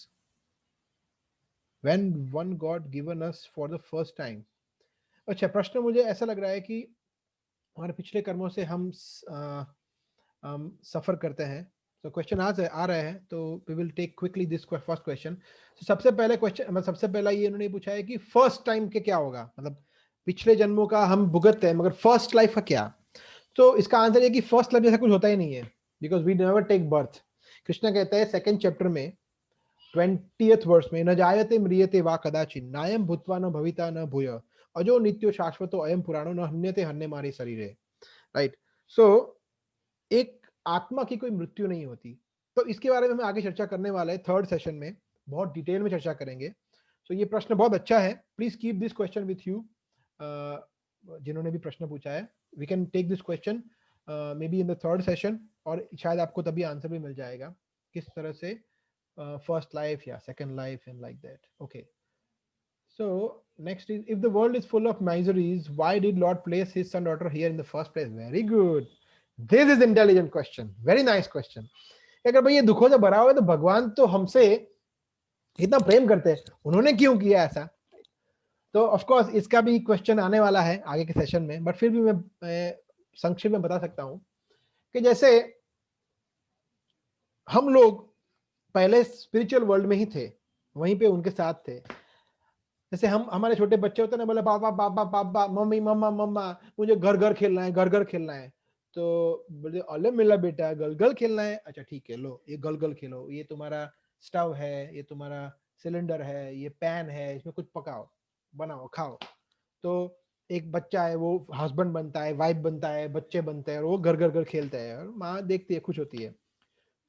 When one God given us for the first time. अच्छा, प्रश्न मुझे ऐसा लग रहा है कि हमारे पिछले कर्मों से हम सफर करते हैं। तो क्वेश्चन आ रहे हैं, तो we will take quickly this first question. सबसे पहले क्वेश्चन, मतलब सबसे पहला ये इन्होंने पूछा है कि फर्स्ट टाइम के क्या होगा, मतलब पिछले जन्मों का हम भुगतते हैं, मगर फर्स्ट लाइफ का क्या? तो इसका आंसर ये कि फर्स्ट लाइफ जैसा कुछ होता ही नहीं है, because we never take birth. Krishna कहता है सेकंड चैप्टर में, 20th वर्ष में, न जायते म्रियते वा कदाचिन नायम भूत्वा न भविता न भूय अजो नित्यो शाश्वतो अयम पुराणो न हन्यते हन्य मारे शरीरे, राइट। सो एक आत्मा की कोई मृत्यु नहीं होती। तो इसके बारे में हम आगे चर्चा करने वाले हैं, थर्ड सेशन में बहुत डिटेल में चर्चा करेंगे। सो ये प्रश्न बहुत अच्छा है, please keep this question with you. जिन्होंने भी प्रश्न पूछा है, we can take this question maybe in the third session, और शायद आपको तभी आंसर भी मिल जाएगा किस तरह से फर्स्ट लाइफ या second life and like that. Okay, so next is, if the world is full of miseries, why did Lord place his son daughter here in the first place? Very good, this is intelligent question, very nice question। अगर भाई ये दुखों से भरा हुआ है तो भगवान तो हमसे इतना प्रेम करते हैं, उन्होंने क्यों किया ऐसा? तो ऑफ कोर्स इसका भी क्वेश्चन आने वाला है आगे के सेशन में, बट फिर भी मैं संक्षेप में बता सकता हूं कि जैसे हम लोग पहले स्पिरिचुअल वर्ल्ड में ही थे, वहीं पे उनके साथ थे। जैसे हम, हमारे छोटे बच्चे होते हैं ना, बोले पापा पापा पापा, मम्मी मम्मा मम्मा, मुझे घर घर खेलना है, घर घर खेलना है। तो बोले अले मेरा बेटा गल गल खेलना है, अच्छा ठीक है, लो ये गल गल खेलो, ये तुम्हारा स्टव है, ये तुम्हारा सिलेंडर है, ये पैन है, इसमें कुछ पकाओ, बनाओ, खाओ। तो एक बच्चा है, वो हस्बैंड बनता है, वाइफ बनता है, बच्चे बनते हैं, और वो घर घर घर खेलते हैं, और माँ देखती है, खुश होती है।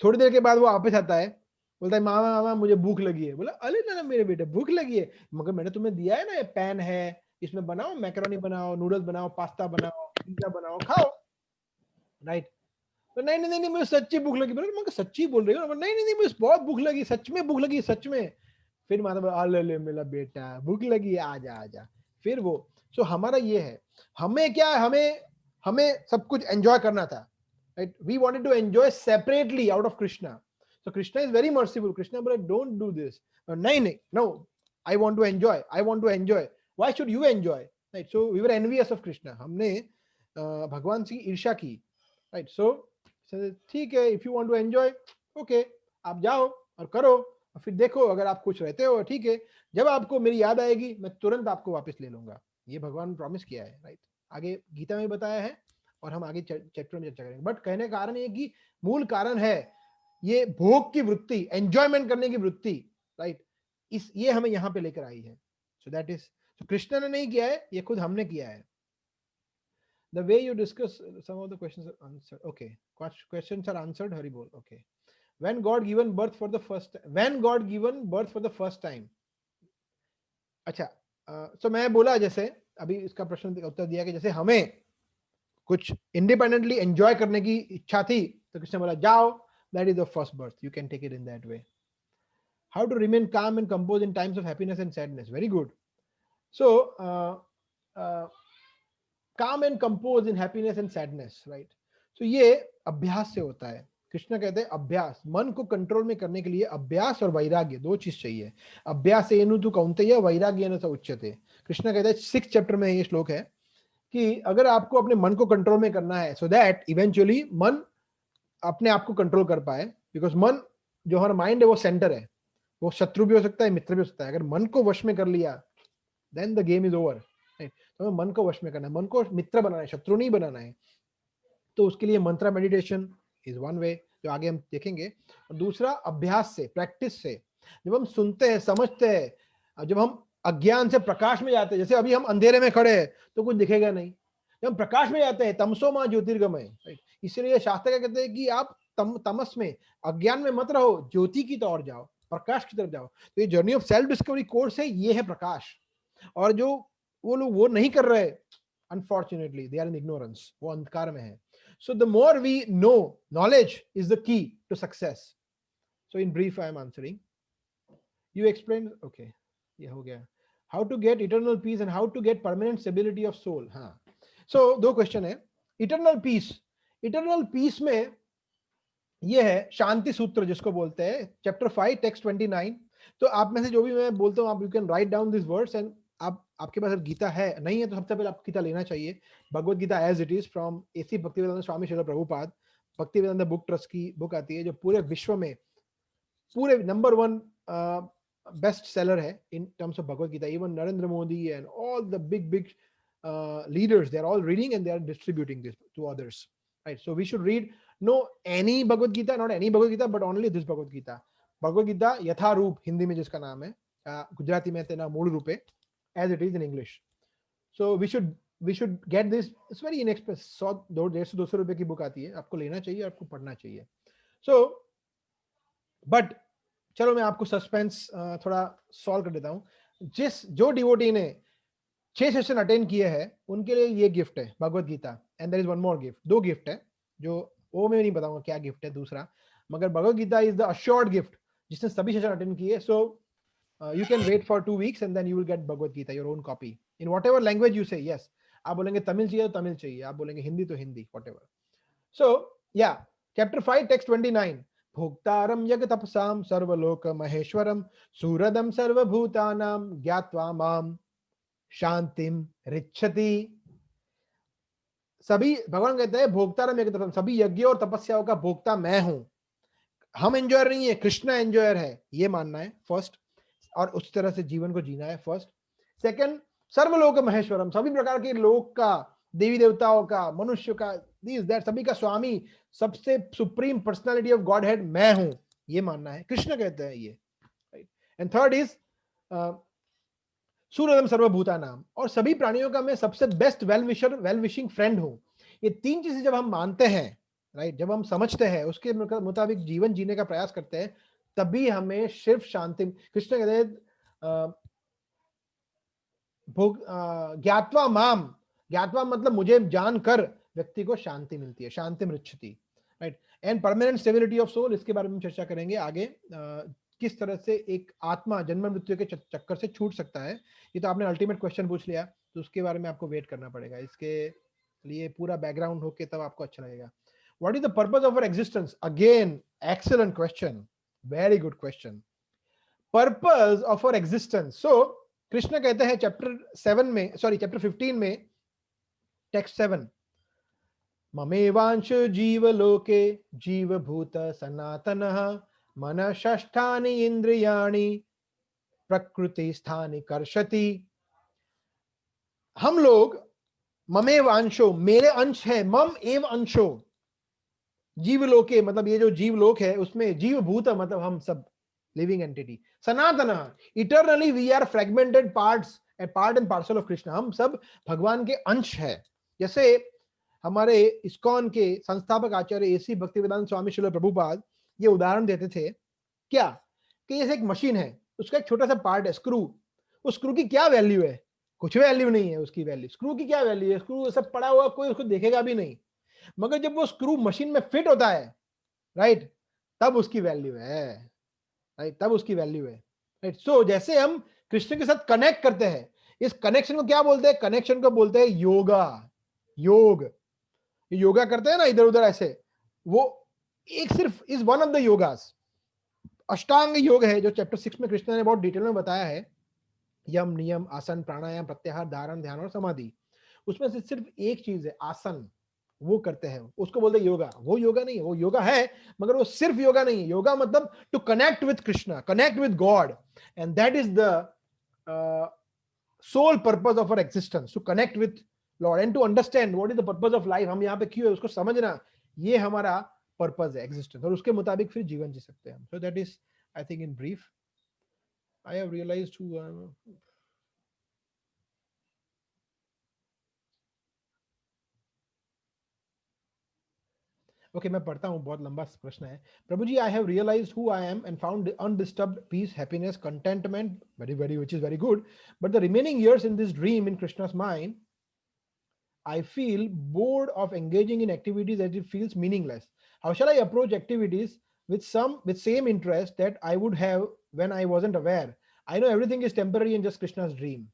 थोड़ी देर के बाद वो वापस आता है, बोलता है मामा मामा मुझे भूख लगी है। बोला अरे ना मेरे बेटे भूख लगी है, मगर मैंने तुम्हें दिया है ना, ये पैन है, इसमें बनाओ, मैकरोनी बनाओ, नूडल्स बनाओ, पास्ता बनाओ, पिज्जा बनाओ, खाओ, राइट। तो नहीं नहीं नहीं मुझे सच्ची भूख लगी। बोला मगर सच्ची बोल रही हो? नहीं नहीं नहीं मुझे बहुत भूख लगी, सच में भूख लगी, सच में। फिर माता बोला अले ले मेरा बेटा भूख लगी है, आजा आजा। फिर वो, सो हमारा ये है, हमें क्या है, हमें हमें सब कुछ एंजॉय करना था, right? We wanted to enjoy separately out of Krishna. So Krishna is very merciful. Krishna said, don't do this. No, I want to enjoy. I want to enjoy. Why should you enjoy? Right? So we were envious of Krishna. हमने भगवान से ईर्ष्या की, right? So ठीक है, if you want to enjoy, okay, आप जाओ और करो, और फिर देखो अगर आप खुश रहते हो ठीक है, जब आपको मेरी याद आएगी मैं तुरंत आपको वापस ले लूंगा। ये भगवान प्रॉमिस किया है, राइट? आगे गीता में बताया है, और हम आगे चैप्टर में चर्चा करेंगे। बट कहने का कारण ये कि मूल कारण है ये भोग की वृत्ति, एंजॉयमेंट करने की वृत्ति, राइट? इस ये हमें यहाँ पे लेकर आई है। सो दैट इज, कृष्ण ने नहीं किया है, ये खुद हमने किया है। The way you discuss some of the questions are answered. Okay, questions are answered. Hari bol. Okay. When God given birth for the first time. अच्छा, so मैं बोला जैसे अभी इसका प्रश्न उत्तर दिया कि जैसे हमें कुछ इंडिपेंडेंटली एंजॉय करने की इच्छा थी, तो कृष्ण बोला जाओ, that is the first birth, you can take it in that way. How to remain calm and compose in times of happiness and sadness, very good. So calm and compose in happiness and sadness, right? So ये अभ्यास से होता है। कृष्ण कहते हैं अभ्यास, मन को कंट्रोल में करने के लिए अभ्यास और वैराग्य, दो चीज चाहिए। अभ्यास एनु तु कौन्तेय वैराग्येन स उच्यते। कृष्ण कहते हैं 6th चैप्टर में ये श्लोक है कि अगर आपको अपने मन को कंट्रोल में करना है, सो दैट इवेंचुअली मन अपने आप को कंट्रोल कर पाए, बिकॉज मन, जो हमारा माइंड है वो सेंटर है, वो शत्रु भी हो सकता है, मित्र भी हो सकता है। अगर मन को वश में कर लिया, then the game is over, right? तो हमें मन को वश में करना है, मन को मित्र बनाना है, शत्रु नहीं बनाना है। तो उसके लिए मंत्र मेडिटेशन इज वन वे, जो आगे हम देखेंगे। और दूसरा अभ्यास से, प्रैक्टिस से। जब हम सुनते हैं, समझते हैं, जब हम अज्ञान से प्रकाश में जाते हैं, जैसे अभी हम अंधेरे में खड़े हैं तो कुछ दिखेगा नहीं, जब हम प्रकाश में जाते हैं, तमसो मां ज्योतिर्गमय, राइट? इसलिए शास्त्र क्या कहते हैं कि आप तमस में, अज्ञान में मत रहो, ज्योति की तरफ जाओ, प्रकाश की तरफ जाओ। तो ये journey of self discovery course है, ये है प्रकाश। और जो वो लोग वो नहीं कर रहे, unfortunately they are in ignorance, वो अंधकार में है। So the more we know, knowledge is the key to success. So in brief, I am answering. You explained, okay, ये हो गया। How to get eternal peace and how to get permanent stability of soul. हाँ, so दो question है। eternal peace में ये है शांति सूत्र जिसको बोलते हैं, चैप्टर 5 टेक्स्ट 29। तो आप में से जो भी मैं बोलता हूँ, आप you can write down this words, and आप, आपके पास अगर गीता है, नहीं है तो सबसे पहले आपको गीता लेना चाहिए, Bhagavad Gita as it is from AC Bhaktivedanta Swami Srila Prabhupada, Bhaktivedanta book trust की बुक आती है, जो पूरे विश्व में पूरे नंबर 1 बेस्ट सेलर है in terms of Bhagavad Gita. Even Narendra Modi and all the big leaders, they are all reading and they are distributing this to others, right? So we should read, no any Bhagavad Gita, not any Bhagavad Gita, but only this Bhagavad Gita. Bhagavad Gita Yatharup Hindi में जिसका नाम है, गुजराती में तेना मूल रूपे, as it is in English. So we should get this. It's very inexpensive. 100-150 रुपए की बुक आती है, आपको लेना चाहिए, आपको पढ़ना चाहिए. सो बट चलो मैं आपको सस्पेंस थोड़ा सॉल्व कर देता हूँ. जो डिवोटी ने 6 सेशन अटेंड किए हैं उनके लिए ये गिफ्ट है Bhagavad Gita. And there is one more gift. 2 gift है जो वो मैं नहीं बताऊंगा क्या गिफ्ट है दूसरा, मगर Bhagavad Gita is the assured gift जिसने सभी सेशन अटेंड किए. सो you can wait for 2 weeks and then you will get Bhagavad Gita, your own copy, in whatever language you say. Yes, आप बोलेंगे तमिल चाहिए तो तमिल चाहिए, आप बोलेंगे हिंदी तो Hindi, whatever. So yeah, chapter 5 text 29. भोक्तारं जगतपसां सर्वलोक महेश्वरं सूरदं सर्वभूतानां ज्ञात्वा मां शांतिम रिच्छति. सभी भगवान कहते हैं भोक्तारं जगतपसां, सभी यज्ञों और तपस्याओं का भोक्ता मैं हूं. हम एंजॉयर नहीं है, कृष्णा एंजॉयर है, ये मानना है फर्स्ट, और उस तरह से जीवन को जीना है फर्स्ट. सेकंड, सर्वलोक महेश्वरम, सभी प्रकार के लोक का, देवी देवताओं का, मनुष्य का, दिस दैट, सभी का स्वामी, सबसे supreme personality of God head मैं हूं, ये मानना है. कृष्ण कहते हैं ये. एंड थर्ड इज सूरदम सर्वभूतानाम, और सभी प्राणियों का मैं सबसे best well wisher, well wishing friend हूं. ये 3 चीजें जब हम मानते हैं, राइट, जब हम समझते हैं, उसके मुताबिक जीवन जीने का प्रयास करते हैं, तभी हमें सिर्फ शांति. कृष्ण कहते हैं ज्ञात्वा माम, ज्ञात्वा मतलब मुझे जानकर व्यक्ति को शांति मिलती है, शांतिम रिच्छति, right. And permanent stability of soul, इसके बारे में चर्चा करेंगे आगे. किस तरह से एक आत्मा जन्म मृत्यु के चक्कर से छूट सकता है. ये तो आपने अल्टीमेट क्वेश्चन पूछ लिया, तो उसके बारे में आपको वेट करना पड़ेगा. इसके लिए पूरा बैकग्राउंड होके तब आपको अच्छा लगेगा. What is the purpose of our existence? Again, excellent question. Very good question. Purpose of our existence. So, Krishna कहते हैं चैप्टर 15 में, टेक्स्ट 7, ममेवांश जीवलोके जीवभूत सनातनः मन षष्ठानि इंद्रियाणि प्रकृति स्थानि कर्षति. हम लोग ममेवांशो, मेरे अंश है, मम एव अंशो, जीवलोके मतलब ये जो जीवलोक है उसमें जीवभूत मतलब हम सब लिविंग एंटिटी, सनातन eternally we are fragmented parts, a part and parcel of Krishna. हम सब भगवान के अंश है. जैसे हमारे इस्कॉन के संस्थापक आचार्य एसी भक्तिवेदांत स्वामी श्रील प्रभुपाद ये उदाहरण देते थे क्या, कि जैसे एक मशीन है, उसका एक छोटा सा पार्ट है स्क्रू. उस स्क्रू की क्या वैल्यू है? कुछ वैल्यू नहीं है उसकी वैल्यू. स्क्रू की क्या वैल्यू है? स्क्रू सब पड़ा हुआ, कोई उसको देखेगा भी नहीं. मगर जब वो स्क्रू मशीन में फिट होता है, राइट, तब उसकी वैल्यू है, राइट, तब उसकी वैल्यू है, राइट. सो जैसे हम कृष्ण के साथ कनेक्ट करते हैं, इस कनेक्शन को क्या बोलते हैं? कनेक्शन को बोलते हैं योगा. योग, योगा करते हैं ना इधर उधर ऐसे, वो एक सिर्फ इज वन ऑफ द योगास. अष्टांग योग है जो चैप्टर 6 में कृष्ण ने बहुत डिटेल में बताया है. यम, नियम, आसन, प्राणायाम, प्रत्याहार, धारण, ध्यान और समाधि. उसमें से सिर्फ एक चीज है आसन, वो करते हैं, उसको बोलते हैं योगा. वो योगा नहीं है, वो योगा है मगर वो सिर्फ योगा नहीं है. योगा मतलब to connect with Krishna, connect with God, and that is the sole purpose of our existence, to connect with Lord and to understand what is the purpose of life. हम यहाँ पे क्यों है उसको समझना, ये हमारा पर्पस है एक्जिस्टेंस, और उसके मुताबिक फिर जीवन जी सकते हैं हम. So that is, I think, in brief. I have realised who okay, मैं पढ़ता हूँ, बहुत लंबा प्रश्न है. Prabhu ji, I have realised who I am and found undisturbed peace, happiness, contentment, very which is very good, but the remaining years in this dream in Krishna's mind, I feel bored of engaging in activities as it feels meaningless. How shall I approach activities with same interest that I would have when I wasn't aware? I know everything is temporary and just Krishna's dream.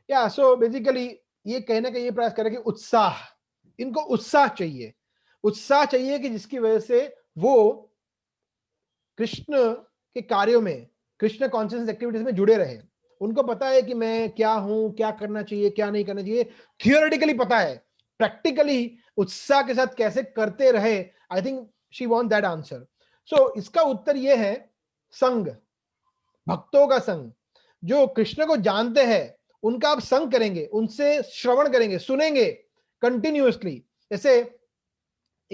Yeah, so basically ये कहने का ये प्रयास करें कि उत्साह, इनको उत्साह चाहिए, उत्साह चाहिए कि जिसकी वजह से वो कृष्ण के कार्यों में, कृष्ण कॉन्शियसनेस एक्टिविटीज में जुड़े रहे. उनको पता है कि मैं क्या हूं, क्या करना चाहिए, क्या नहीं करना चाहिए, थियोरेटिकली पता है, प्रैक्टिकली उत्साह के साथ कैसे करते रहे. I think she want that answer. So इसका उत्तर ये है, संग, भक्तों का संग, जो कृष्ण को जानते हैं उनका आप संग करेंगे, उनसे श्रवण करेंगे, सुनेंगे कंटिन्यूअसली. जैसे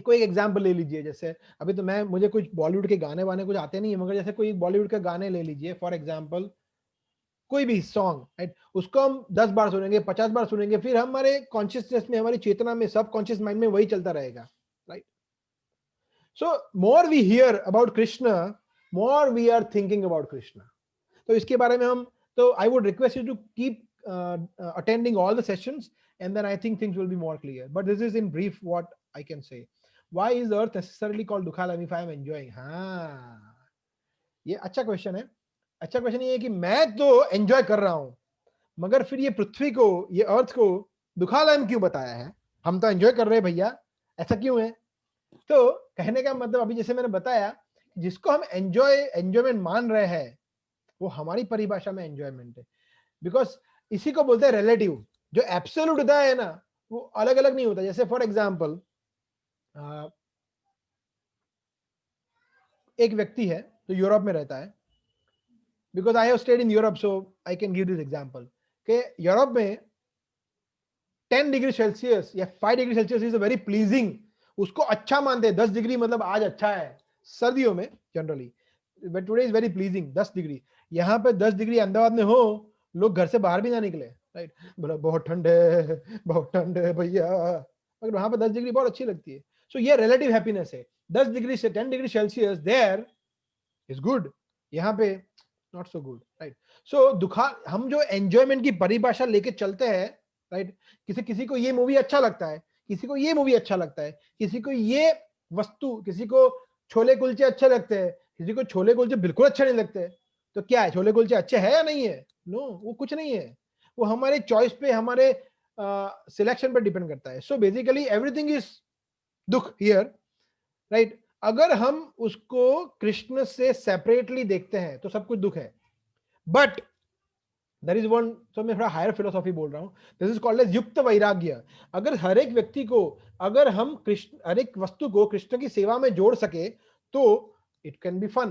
कोई एक एग्जांपल ले लीजिए, जैसे अभी तो मुझे कुछ बॉलीवुड के गाने वाने कुछ आते नहीं है, मगर जैसे कोई बॉलीवुड के गाने ले लीजिए फॉर एग्जांपल, कोई भी सॉन्ग, राइट, उसको हम 10 बार सुनेंगे, 50 बार सुनेंगे, फिर हमारे कॉन्शियसनेस में, हमारी चेतना में, सब कॉन्शियस माइंड में वही चलता रहेगा, right. So more we hear about Krishna, more we are thinking about Krishna. तो इसके बारे में हम, तो I would request you to keep attending all the sessions, and then I think things will be more clear. But this is in brief what I can say. Why is the earth necessarily called Dukhalam if I am enjoying? हाँ, ये अच्छा question है. अच्छा question ये है कि मैं तो एंजॉय कर रहा हूं, मगर फिर ये पृथ्वी को, ये अर्थ को दुखालयम क्यों बताया है? हम तो एंजॉय कर रहे हैं भैया, ऐसा क्यों है? तो कहने का मतलब, अभी जैसे मैंने बताया, जिसको हम एंजॉयमेंट मान रहे हैं, वो हमारी परिभाषा में एंजॉयमेंट है. बिकॉज इसी को बोलते हैं रिलेटिव. जो एब्सोल्यूट होता है ना, वो अलग अलग नहीं होता. जैसे फॉर एग्जाम्पल, एक व्यक्ति है जो यूरोप में रहता है, because I have stayed in Europe, so I can give this example, कि यूरोप में 10 डिग्री सेल्सियस या 5 degree Celsius is very pleasing. उसको अच्छा मानते हैं. 10 डिग्री मतलब आज अच्छा है सर्दियों में generally, but today is very pleasing 10 degree. यहाँ पे 10 डिग्री अहमदाबाद में हो, लोग घर से बाहर भी ना निकले, राइट. बोला बहुत ठंड है भैया, मगर वहां पे 10 डिग्री बहुत अच्छी लगती है. सो ये रिलेटिव हैप्पीनेस है. 10 डिग्री से 10 degree Celsius there is good, यहाँ पे नॉट सो गुड, राइट. सो हम जो एंजॉयमेंट की परिभाषा लेके चलते हैं, राइट. किसी को ये मूवी अच्छा लगता है, किसी को ये मूवी अच्छा लगता है, किसी को ये वस्तु, किसी को छोले कुलचे अच्छे लगते हैं, किसी को छोले कुलचे बिल्कुल अच्छे नहीं लगते. तो क्या है, छोले कुलचे अच्छे हैं या नहीं है? नो, वो कुछ नहीं है. वो हमारे चॉइस पे, हमारे सिलेक्शन पे डिपेंड करता है. सो बेसिकली एवरीथिंग इज दुख हियर, राइट. अगर हम उसको कृष्ण से सेपरेटली देखते हैं तो सब कुछ दुख है. बट देयर इज वन, तो मैं थोड़ा हायर फिलोसॉफी बोल रहा हूं, दिस इज कॉल्ड एज युक्त वैराग्य. अगर हर एक व्यक्ति को, अगर हम कृष्ण, हर एक वस्तु को कृष्ण की सेवा में जोड़ सके, तो it can be fun,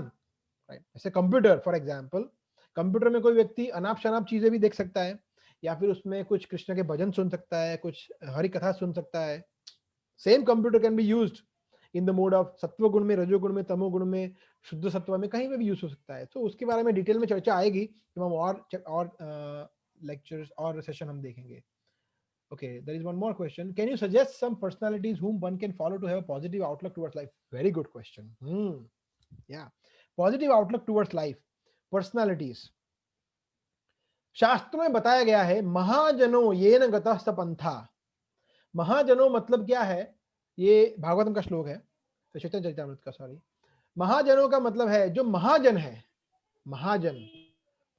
right. जैसे कंप्यूटर फॉर एग्जांपल, कंप्यूटर में कोई व्यक्ति अनाप शनाप चीजें भी देख सकता है, या फिर उसमें कुछ कृष्ण के भजन सुन सकता है, कुछ हरि कथा सुन सकता है. Same computer can be used in the mode of सत्व गुण में, रजोगुण में, तमोगुण में, शुद्ध सत्व में, कहीं पे भी यूज हो सकता है. तो उसके बारे में डिटेल में चर्चा आएगी जब हम और लेक्चर्स और सेशन हम देखेंगे. Okay, there is one more question. Can you suggest some personalities whom one can follow to have a positive outlook towards life? Very good question. Yeah, positive outlook towards life. Personalities. शास्त्र में बताया गया है, महाजनो येन गतः स पंथा. महाजनो मतलब क्या है? ये भागवतम का श्लोक है, तो चैतन्य चरितामृत का, सॉरी. महाजनों का मतलब है जो महाजन है, महाजन,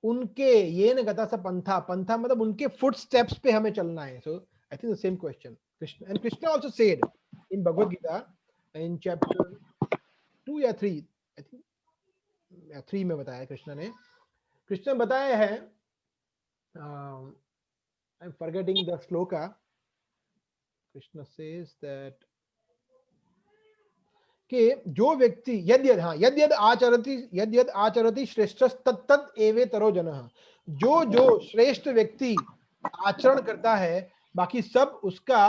उनके येन गता स पंथा. पंथा मतलब उनके फुट स्टेप्स पे हमें चलना है. So I think the same question. Krishna, and Krishna also said in Bhagavad Gita in chapter 2 या 3, आई थिंक 3 में बताया कृष्ण ने. कृष्ण ने बताया है, I am forgetting the shloka. Krishna says that कि जो व्यक्ति यद्यद आचरति श्रेष्ठ तत्तद एवेतरो जनः. जो श्रेष्ठ व्यक्ति आचरण करता है, बाकी सब उसका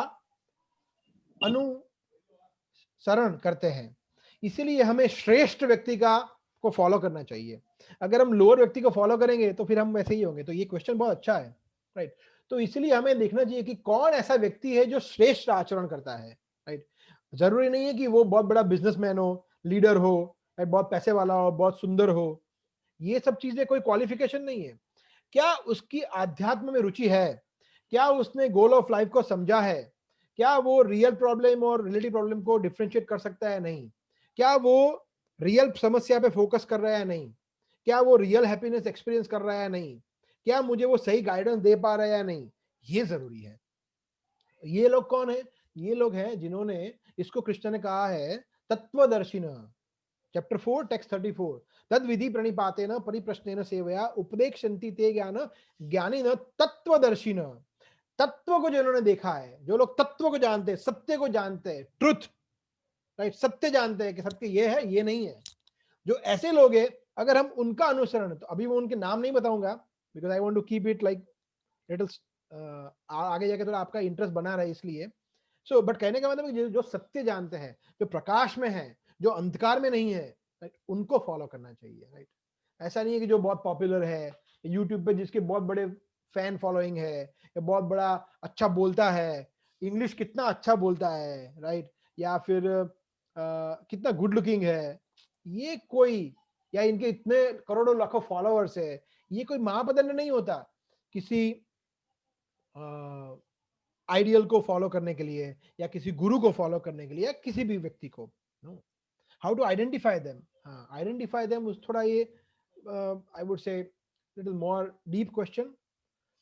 अनुसरण करते हैं. इसीलिए हमें श्रेष्ठ व्यक्ति को फॉलो करना चाहिए. अगर हम लोअर व्यक्ति को फॉलो करेंगे तो फिर हम वैसे ही होंगे. तो ये क्वेश्चन बहुत अच्छा है, राइट. तो इसलिए हमें देखना चाहिए कि कौन ऐसा व्यक्ति है जो श्रेष्ठ आचरण करता है, राइट. जरूरी नहीं है कि वो बहुत बड़ा बिजनेसमैन हो, लीडर हो, बहुत पैसे वाला हो, बहुत सुंदर हो. ये सब चीजें कोई क्वालिफिकेशन नहीं है. क्या उसकी आध्यात्म में रुचि है? क्या उसने गोल ऑफ लाइफ को समझा है? क्या वो रियल प्रॉब्लम और रिलेटिव प्रॉब्लम को डिफरेंशिएट कर सकता है? नहीं. क्या वो रियल समस्या पे फोकस कर रहा है? नहीं. क्या वो रियल हैप्पीनेस एक्सपीरियंस कर रहा है? नहीं. क्या मुझे वो सही गाइडेंस दे पा रहा है या नहीं? ये जरूरी है. ये लोग कौन है? ये लोग हैं जिन्होंने, इसको कृष्ण ने कहा है तत्वदर्शिन. चैप्टर 4 टेक्स्ट 34, तद विधि प्रणिपातेन परिप्रश्नेन सेवया उपदेक्षन्ति ते ज्ञान ज्ञानिन तत्वदर्शिन. तत्व को जिन्होंने देखा है, जो लोग तत्व को जानते हैं, सत्य को जानते हैं, ट्रुथ, राइट, सत्य जानते हैं कि सत्य ये है, ये नहीं है. जो ऐसे लोग हैं, अगर हम उनका अनुसरण, तो अभी मैं उनके नाम नहीं बताऊंगा because I want to keep it like little, आगे जाके थोड़ा आपका इंटरेस्ट बना रहे, इसलिए. सो बट कहने का मतलब है कि जो सत्य जानते हैं, जो प्रकाश में है, जो अंधकार में नहीं है, राइट, उनको फॉलो करना चाहिए, राइट। ऐसा नहीं है कि जो बहुत पॉपुलर है यूट्यूब पे, जिसके बहुत बड़े फैन फॉलोइंग है, या बहुत बड़ा अच्छा बोलता है, इंग्लिश कितना अच्छा बोलता है, राइट, या फिर कितना गुड लुकिंग है, ये कोई, या इनके इतने करोड़ों लाखों फॉलोअर्स है, ये कोई महापदन्य नहीं होता किसी आइडियल को फॉलो करने के लिए, या किसी गुरु को फॉलो करने के लिए, या किसी भी व्यक्ति को। No, how to identify them, हाँ, आइडेंटिफाई देम उस थोड़ा ये I would say little more deep question,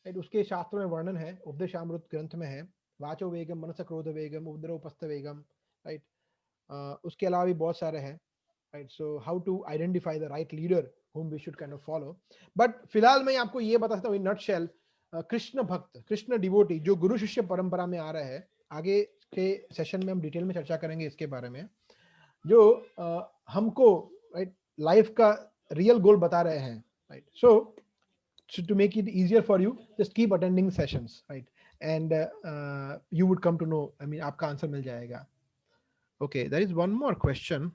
right. उसके शास्त्रों में वर्णन है, उपदेशामृत ग्रंथ में है, वाचो वेगम मनस क्रोध वेगम उपद्रवपस्थ वेगम, राइट। उसके अलावा भी बहुत सारे हैं, right. So how to identify the right leader whom we should kind of follow, but फिलहाल मैं आपको ये बता सकता हूँ इन नटशेल, कृष्ण भक्त, कृष्ण डिवोटी जो गुरु शिष्य परंपरा में आ रहे हैं, आगे के सेशन में हम डिटेल में चर्चा करेंगे इसके बारे में, जो हमको, राइट, लाइफ का रियल गोल बता रहे हैं, right. So to make it easier for you, just keep attending sessions, right, and you would come to know, I mean आपका आंसर मिल जाएगा। Okay, there is one more question,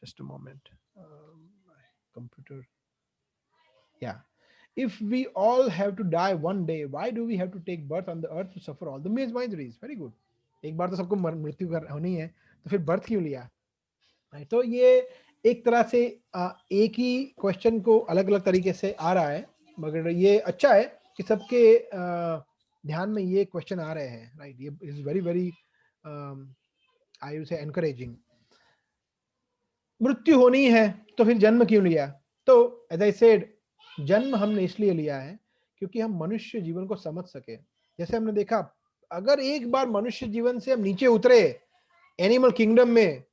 just a moment, my computer, yeah, if we all have to die one day, why do we have to take birth on the earth to suffer all the miseries? Very good, एक बार तो सबको मृत्यु होनी है, तो फिर birth क्यों लिया, right? तो ये एक तरह से एक ही क्वेश्चन को अलग अलग तरीके से आ रहा है, मगर ये अच्छा है कि सबके ध्यान में ये क्वेश्चन आ रहे हैं, राइट। ये is very very I will say encouraging. मृत्यु होनी है तो फिर जन्म क्यों लिया? तो एज आई सेड, जन्म हमने इसलिए लिया है क्योंकि हम मनुष्य जीवन को समझ सके। जैसे हमने देखा, अगर एक बार मनुष्य जीवन से हम नीचे उतरे एनिमल किंगडम में,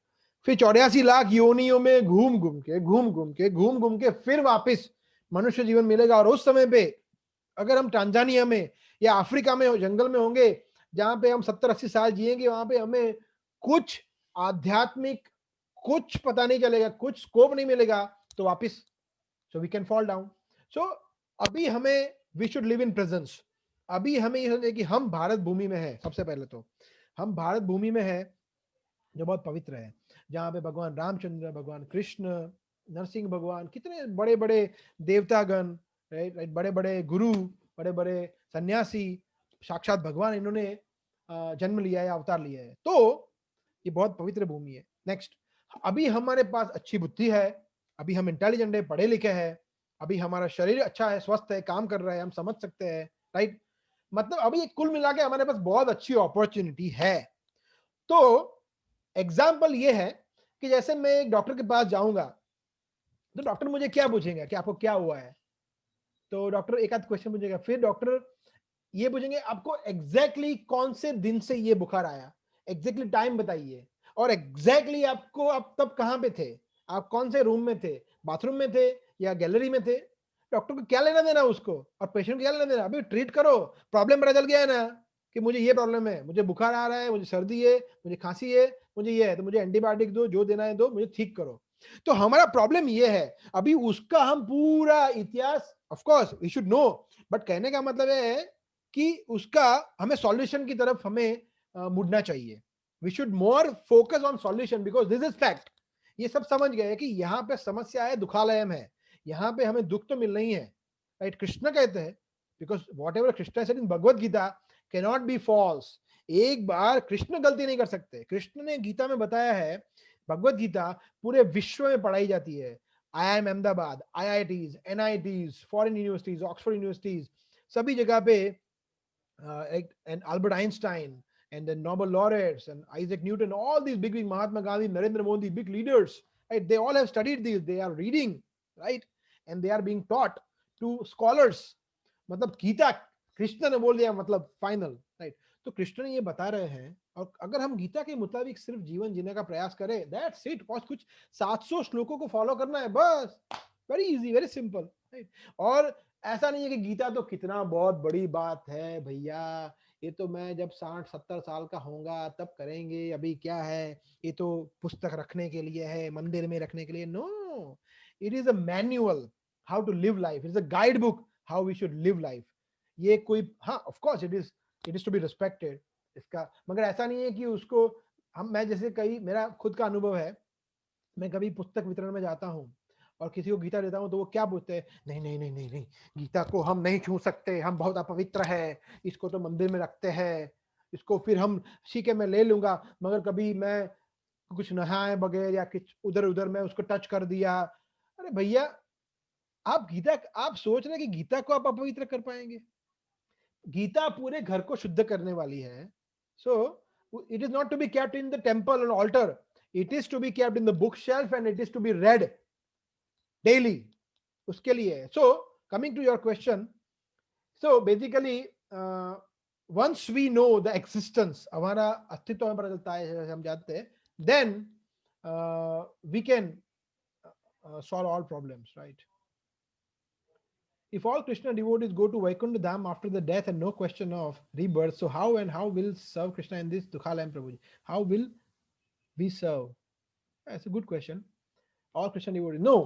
फिर 84 लाख योनियों में घूम घूम के फिर वापस मनुष्य जीवन मिलेगा। और उस समय पे अगर हम टांजानिया में या अफ्रीका में जंगल में होंगे, जहां पे हम 70-80 साल जिएंगे, वहां पे हमें कुछ आध्यात्मिक, कुछ पता नहीं चलेगा, कुछ स्कोप नहीं मिलेगा, तो वापस so we can fall down. So अभी हमें we should live in presence. अभी हमें ये समझे कि हम भारत भूमि में है। सबसे पहले तो हम भारत भूमि में है जो बहुत पवित्र है, जहाँ पे भगवान रामचंद्र, भगवान कृष्ण, नरसिंह भगवान, कितने बड़े बड़े देवतागण, राइट, बड़े बड़े गुरु, बड़े बड़े सन्यासी, साक्षात भगवान, इन्होंने जन्म लिया है, अवतार लिया है। तो ये बहुत पवित्र भूमि है। नेक्स्ट, अभी हमारे पास अच्छी बुद्धि है, अभी हम इंटेलिजेंट है, पढ़े लिखे हैं, अभी हमारा शरीर अच्छा है, स्वस्थ है, काम कर रहा है, हम समझ सकते हैं, राइट। मतलब अभी कुल मिला के हमारे पास बहुत अच्छी अपॉर्चुनिटी है। तो एग्जाम्पल ये है कि जैसे मैं एक डॉक्टर के पास जाऊंगा, तो डॉक्टर मुझे क्या पूछेगा कि आपको क्या हुआ है? तो डॉक्टर एक आध क्वेश्चन पूछेगा, फिर डॉक्टर ये पूछेंगे आपको एग्जैक्टली कौन से दिन से ये बुखार आया, एग्जैक्टली टाइम बताइए, और एग्जैक्टली आपको आप तब कहाँ पे थे, आप कौन से रूम में थे, बाथरूम में थे या गैलरी में थे? डॉक्टर को क्या लेना देना उसको, और पेशेंट को क्या लेना देना? अभी ट्रीट करो, प्रॉब्लम पता चल गया है ना कि मुझे ये प्रॉब्लम है, मुझे बुखार आ रहा है, मुझे सर्दी है, मुझे खांसी है, मुझे ये है, तो मुझे एंटीबायोटिक दो, जो देना है दो, मुझे ठीक करो। तो हमारा प्रॉब्लम ये है, अभी उसका हम पूरा इतिहास, of course we should know, but कहने का मतलब है कि उसका हमें सॉल्यूशन की तरफ हमें मुड़ना चाहिए। We should more focus on solution, because this is fact. ये सब समझ गए कि यहाँ पे समस्या है, दुखालयम है, यहाँ पे हमें दुख तो मिलना ही है, राइट। कृष्ण कहते हैं, because whatever Krishna said in Bhagavad Gita can not be false. एक बार कृष्ण गलती नहीं कर सकते। कृष्ण ने गीता में बताया है, भगवत गीता पूरे विश्व में पढ़ाई जाती है, IIM Ahmedabad, IITs, NITs, foreign universities, Oxford universities, सभी जगह पे and Albert Einstein and the Nobel laureates and Isaac Newton, all these big Mahatma Gandhi, Narendra Modi, big leaders, right? They all have studied these. They are reading, right? And they are being taught to scholars. मतलब गीता कृष्ण ने बोल दिया, मतलब final, right. तो कृष्ण ने ये बता रहे हैं, और अगर हम गीता के मुताबिक सिर्फ जीवन जीने का प्रयास करें, दैट्स इट। और कुछ 700 श्लोकों को फॉलो करना है बस, very easy, very simple, right. और ऐसा नहीं है कि गीता तो कितना बहुत बड़ी बात है भैया, ये तो मैं जब 60-70 साल का होऊंगा तब करेंगे, अभी क्या है, ये तो पुस्तक रखने के लिए है, मंदिर में रखने के लिए। No, it is a manual how to live life, it is a guide book how we should live life. ये कोई, हाँ of course it is to be respected, इसका, मगर ऐसा नहीं है कि उसको मैं जैसे कई, मेरा खुद का अनुभव है, मैं कभी पुस्तक वितरण में जाता हूँ और किसी को गीता देता हूँ तो वो क्या बोलते हैं, नहीं नहीं नहीं नहीं नहीं, गीता को हम नहीं छू सकते, हम बहुत अपवित्र है, इसको तो मंदिर में रखते हैं, इसको फिर हम ठीक है मैं ले लूंगा, मगर कभी मैं कुछ नहाए बगैर या कुछ उधर उधर मैं उसको टच कर दिया। अरे भैया, आप गीता, आप सोच रहे हैं कि गीता को आप अपवित्र कर पाएंगे? गीता पूरे घर को शुद्ध करने वाली है। So it is not to be kept in the temple and altar, it is to be kept in the book shelf and it is to be read daily, उसके लिए। So coming to your question, so basically once we know the existence, हमारा अस्तित्व में पता चलता है, जैसे हम जानते हैं, then we can solve all problems, right? If all Krishna devotees go to Vaikuntha Dham after the death and no question of rebirth, so how and how will serve Krishna in this Dukhalayam Prabhuji? How will we serve? That's a good question. All Krishna devotees? No.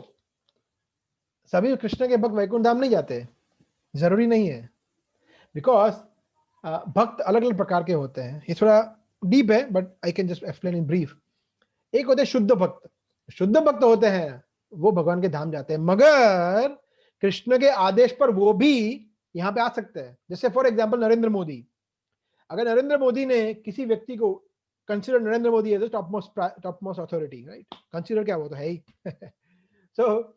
सभी कृष्ण के भक्त वैकुंठ धाम नहीं जाते, जरूरी नहीं है, because भक्त अलग अलग प्रकार के होते हैं। ये थोड़ा डीप है, but I can just explain in brief. एक होते हैं शुद्ध भक्त, शुद्ध भक्त होते हैं वो भगवान के धाम जाते हैं, मगर कृष्ण के आदेश पर वो भी यहाँ पे आ सकते हैं। जैसे फॉर एग्जांपल नरेंद्र मोदी, अगर नरेंद्र मोदी ने किसी व्यक्ति को, consider Narendra Modi as top most authority, right, consider क्या, वो तो है ही सो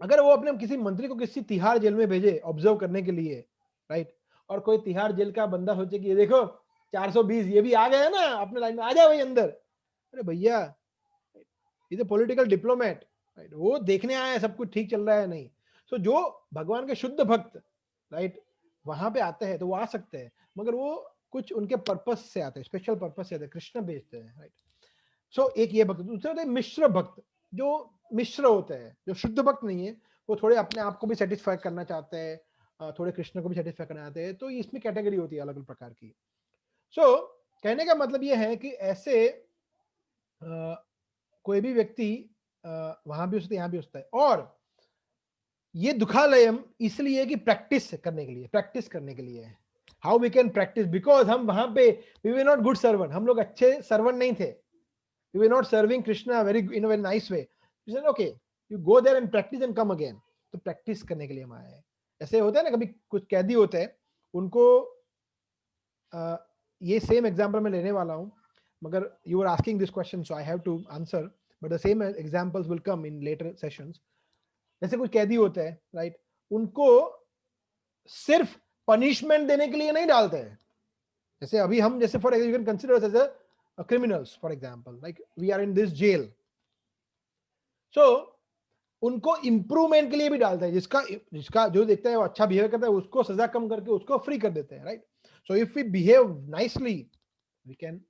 अगर वो अपने किसी मंत्री को किसी तिहाड़ जेल में भेजे ऑब्जर्व करने के लिए, राइट, और कोई तिहाड़ जेल का बंदा सोचे कि ये देखो 420 ये भी आ गया ना अपने लाइन में, आ जाए भाई अंदर, अरे भैया is a political diplomat, right, वो देखने आया है सब कुछ ठीक चल रहा है नहीं। सो जो भगवान के शुद्ध भक्त, राइट, वहां पे आते हैं तो वो आ सकते हैं, मगर वो कुछ उनके पर्पस से आते हैं, स्पेशल पर्पस से आते हैं, कृष्ण भेजते हैं, राइट। सो एक ये भक्त, दूसरे होते हैं मिश्र भक्त, जो मिश्र होते हैं, जो शुद्ध भक्त नहीं है, वो थोड़े अपने आप को भी सेटिस्फाई करना चाहते हैं, थोड़े कृष्ण को भी सेटिस्फाई करना चाहते हैं, तो इसमें कैटेगरी होती है अलग अलग प्रकार की। सो कहने का मतलब ये है कि ऐसे कोई भी व्यक्ति वहां भी उसता है, यहाँ भी उसता है, और ये दुखालयम इसलिए कि प्रैक्टिस करने के लिए, प्रैक्टिस करने के लिए है। How we can practice, because हम वहां पे we were not good servant, हम लोग अच्छे सर्वेंट नहीं थे, we were not serving Krishna very in a very nice way. Okay, you go there and practice and come again, तो प्रैक्टिस करने के लिए हम आए हैं। ऐसे होता है ना, कभी कुछ कैदी होते हैं, उनको ये सेम एग्जांपल मैं लेने वाला हूं, मगर you are asking this question so I have to answer, but the same examples will come in later sessions. जैसे कुछ कैदी होते हैं, राइट, उनको सिर्फ पनिशमेंट देने के लिए नहीं डालते हैं। जैसे अभी हम, जैसे for you can consider as a criminals for example, like we are in this jail, so उनको इंप्रूवमेंट के लिए भी डालते हैं, जिसका जिसका जो देखता है वो अच्छा बिहेव करता है उसको सजा कम करके उसको फ्री कर देते हैं, right. So if we behave nicely we can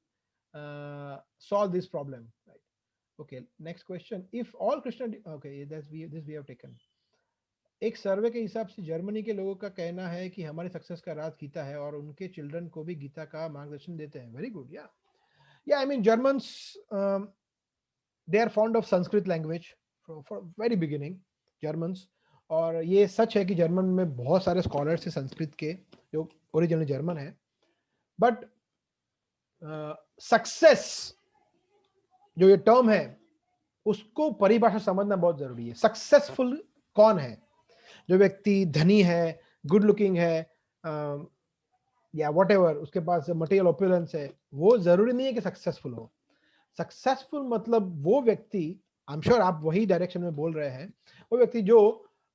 solve this problem, right? Okay, next question. If all Krishna, okay, that's this we have taken. एक सर्वे के हिसाब से जर्मनी के लोगों का कहना है कि हमारी सक्सेस का राज गीता है और उनके चिल्ड्रन को भी गीता का मार्गदर्शन देते हैं। वेरी गुड, या I mean Germans they are fond of Sanskrit language for very beginning, Germans. और ये सच है कि जर्मन में बहुत सारे स्कॉलर्स हैं संस्कृत के जो ओरिजिनल जर्मन है, बट सक्सेस जो ये टर्म है उसको परिभाषा समझना बहुत जरूरी है। सक्सेसफुल कौन है? जो व्यक्ति धनी है, गुड लुकिंग है, या वॉट एवर, उसके पास मटेरियल ओपुलेंस है, वो जरूरी नहीं है कि सक्सेसफुल हो। सक्सेसफुल मतलब वो व्यक्ति, आई एम श्योर आप वही डायरेक्शन में बोल रहे हैं, वो व्यक्ति जो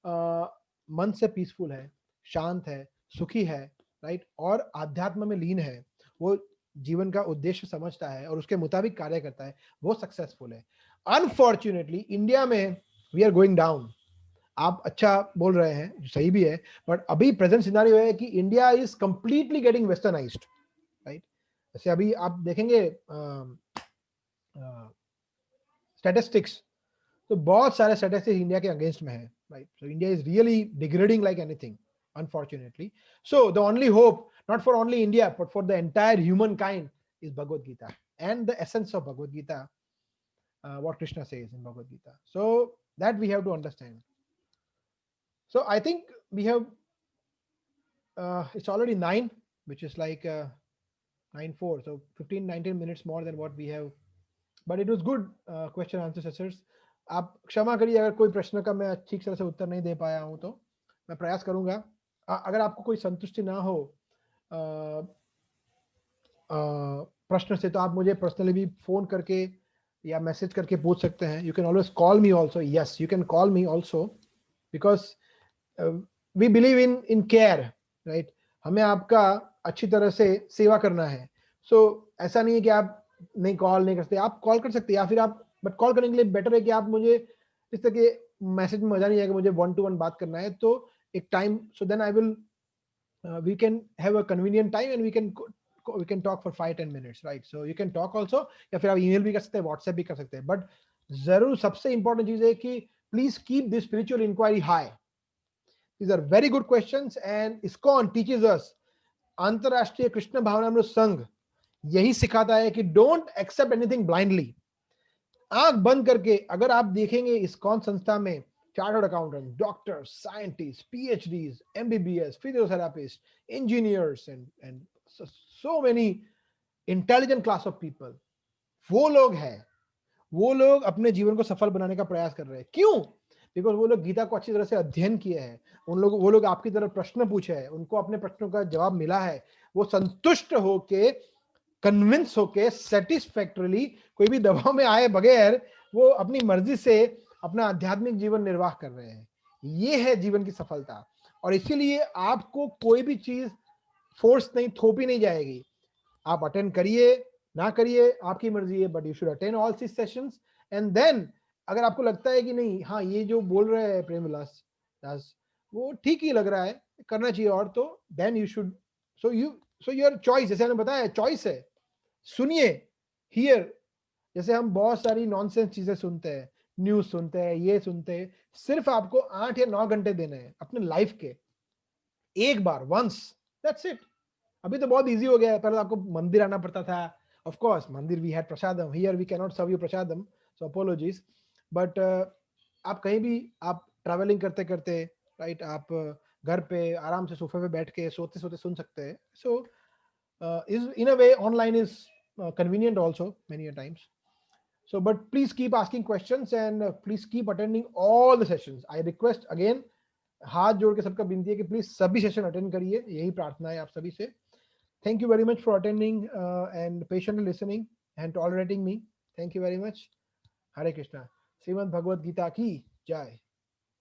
मन से पीसफुल है, शांत है, सुखी है, राइट, और आध्यात्म में लीन है, वो जीवन का उद्देश्य समझता है और उसके मुताबिक कार्य करता है, वो सक्सेसफुल है। अनफॉर्चुनेटली इंडिया में वी आर गोइंग डाउन। आप अच्छा बोल रहे हैं, जो सही भी है, बट अभी प्रेजेंट सिनेरियो है कि India is completely getting westernised, right. जैसे अभी आप देखेंगे स्टैटिस्टिक्स, तो बहुत सारे स्टैटिस्टिक्स इंडिया के अगेंस्ट में है, right. So India is really degrading like anything, unfortunately. So the only hope, not for only India, but for the entire humankind, is Bhagavad Gita and the essence of Bhagavad Gita, what Krishna says in Bhagavad Gita. So that we have to understand. So I think we have, it's already 9, which is like 9:04, so 15-19 minutes more than what we have, but it was good question answer sessions. आप क्षमा करिए अगर कोई प्रश्न का मैं ठीक तरह से उत्तर नहीं दे पाया हूं, तो मैं प्रयास करूंगा। अगर आपको कोई संतुष्टि ना हो प्रश्न से, तो आप मुझे पर्सनली भी फोन करके या मैसेज करके पूछ सकते हैं। You can always call me also, yes you can call me also, because we believe in care, right. हमें आपका अच्छी तरह से सेवा करना है। सो ऐसा नहीं है कि आप नहीं कॉल नहीं कर सकते, आप कॉल कर सकते हैं, या फिर आप, बट कॉल करने के लिए बेटर है कि आप मुझे इस तरह के मैसेज में मजा नहीं आएगा, मुझे 1-to-1 बात करना है, तो एक time, so then I will we can have a convenient time and we can talk for 5-10 minutes, right? So you can talk also, या फिर आप email भी कर सकते हैं, WhatsApp भी कर सकते हैं, but जरूर सबसे important चीज है कि please keep this spiritual inquiry high. These are very good questions and ISKCON teaches us, अंतरराष्ट्रीय कृष्ण भावनामृत संघ यही सिखाता है कि डोंट एक्सेप्ट एनीथिंग ब्लाइंडली। आंख बंद करके अगर आप देखेंगे ISKCON संस्था में chartered accountant, doctors, scientist, PhDs, MBBS, physiotherapist, engineers and so many intelligent class of people, वो लोग हैं, वो लोग अपने जीवन को सफल बनाने का प्रयास कर रहे हैं। क्यों? बिकॉज वो लोग गीता को अच्छी तरह से अध्ययन किए हैं, वो लोग आपकी तरह प्रश्न पूछे हैं, उनको अपने प्रश्नों का जवाब मिला है, वो संतुष्ट होके, कन्विंस होके, सेटिस्फैक्टरली, कोई भी दबाव में आए बगैर वो अपनी मर्जी से अपना आध्यात्मिक जीवन निर्वाह कर रहे हैं। ये है जीवन की सफलता, और इसीलिए आपको कोई भी चीज फोर्स नहीं, थोपी नहीं जाएगी। आप अटेंड करिए ना करिए आपकी मर्जी है, but you should attend all this sessions, and then अगर आपको लगता है कि नहीं, हाँ ये जो बोल रहे हैं प्रेम विलास दास वो ठीक ही लग रहा है, करना चाहिए और, तो then you should, so your choice, जैसे हमने बताया चॉइस है, सुनिए, हियर। जैसे हम बहुत सारी नॉनसेंस चीजें सुनते हैं, न्यूज सुनते हैं, ये सुनते हैं, सिर्फ आपको 8 या 9 घंटे देने हैं अपने लाइफ के, एक बार, वंस, दैट्स इट। अभी तो बहुत इजी हो गया है, पहले आपको मंदिर आना पड़ता था। Of course mandir we had prasadam, here we can not serve you prasadam, so apologies, but आप कहीं भी, आप ट्रैवलिंग करते करते, राइट, आप घर पे आराम से सोफे पे बैठ के सोते सोते सुन सकते हैं। सो is in a way online is convenient also many a times. So but please keep asking questions and please keep attending all the sessions. I request again, हाथ जोड़ के सबका विनती है कि प्लीज सभी सेशन अटेंड करिए, यही प्रार्थना है आप सभी से। Thank you very much for attending and patiently listening and tolerating me. Thank you very much. Hare Krishna. Shrimad Bhagavad Gita की जय।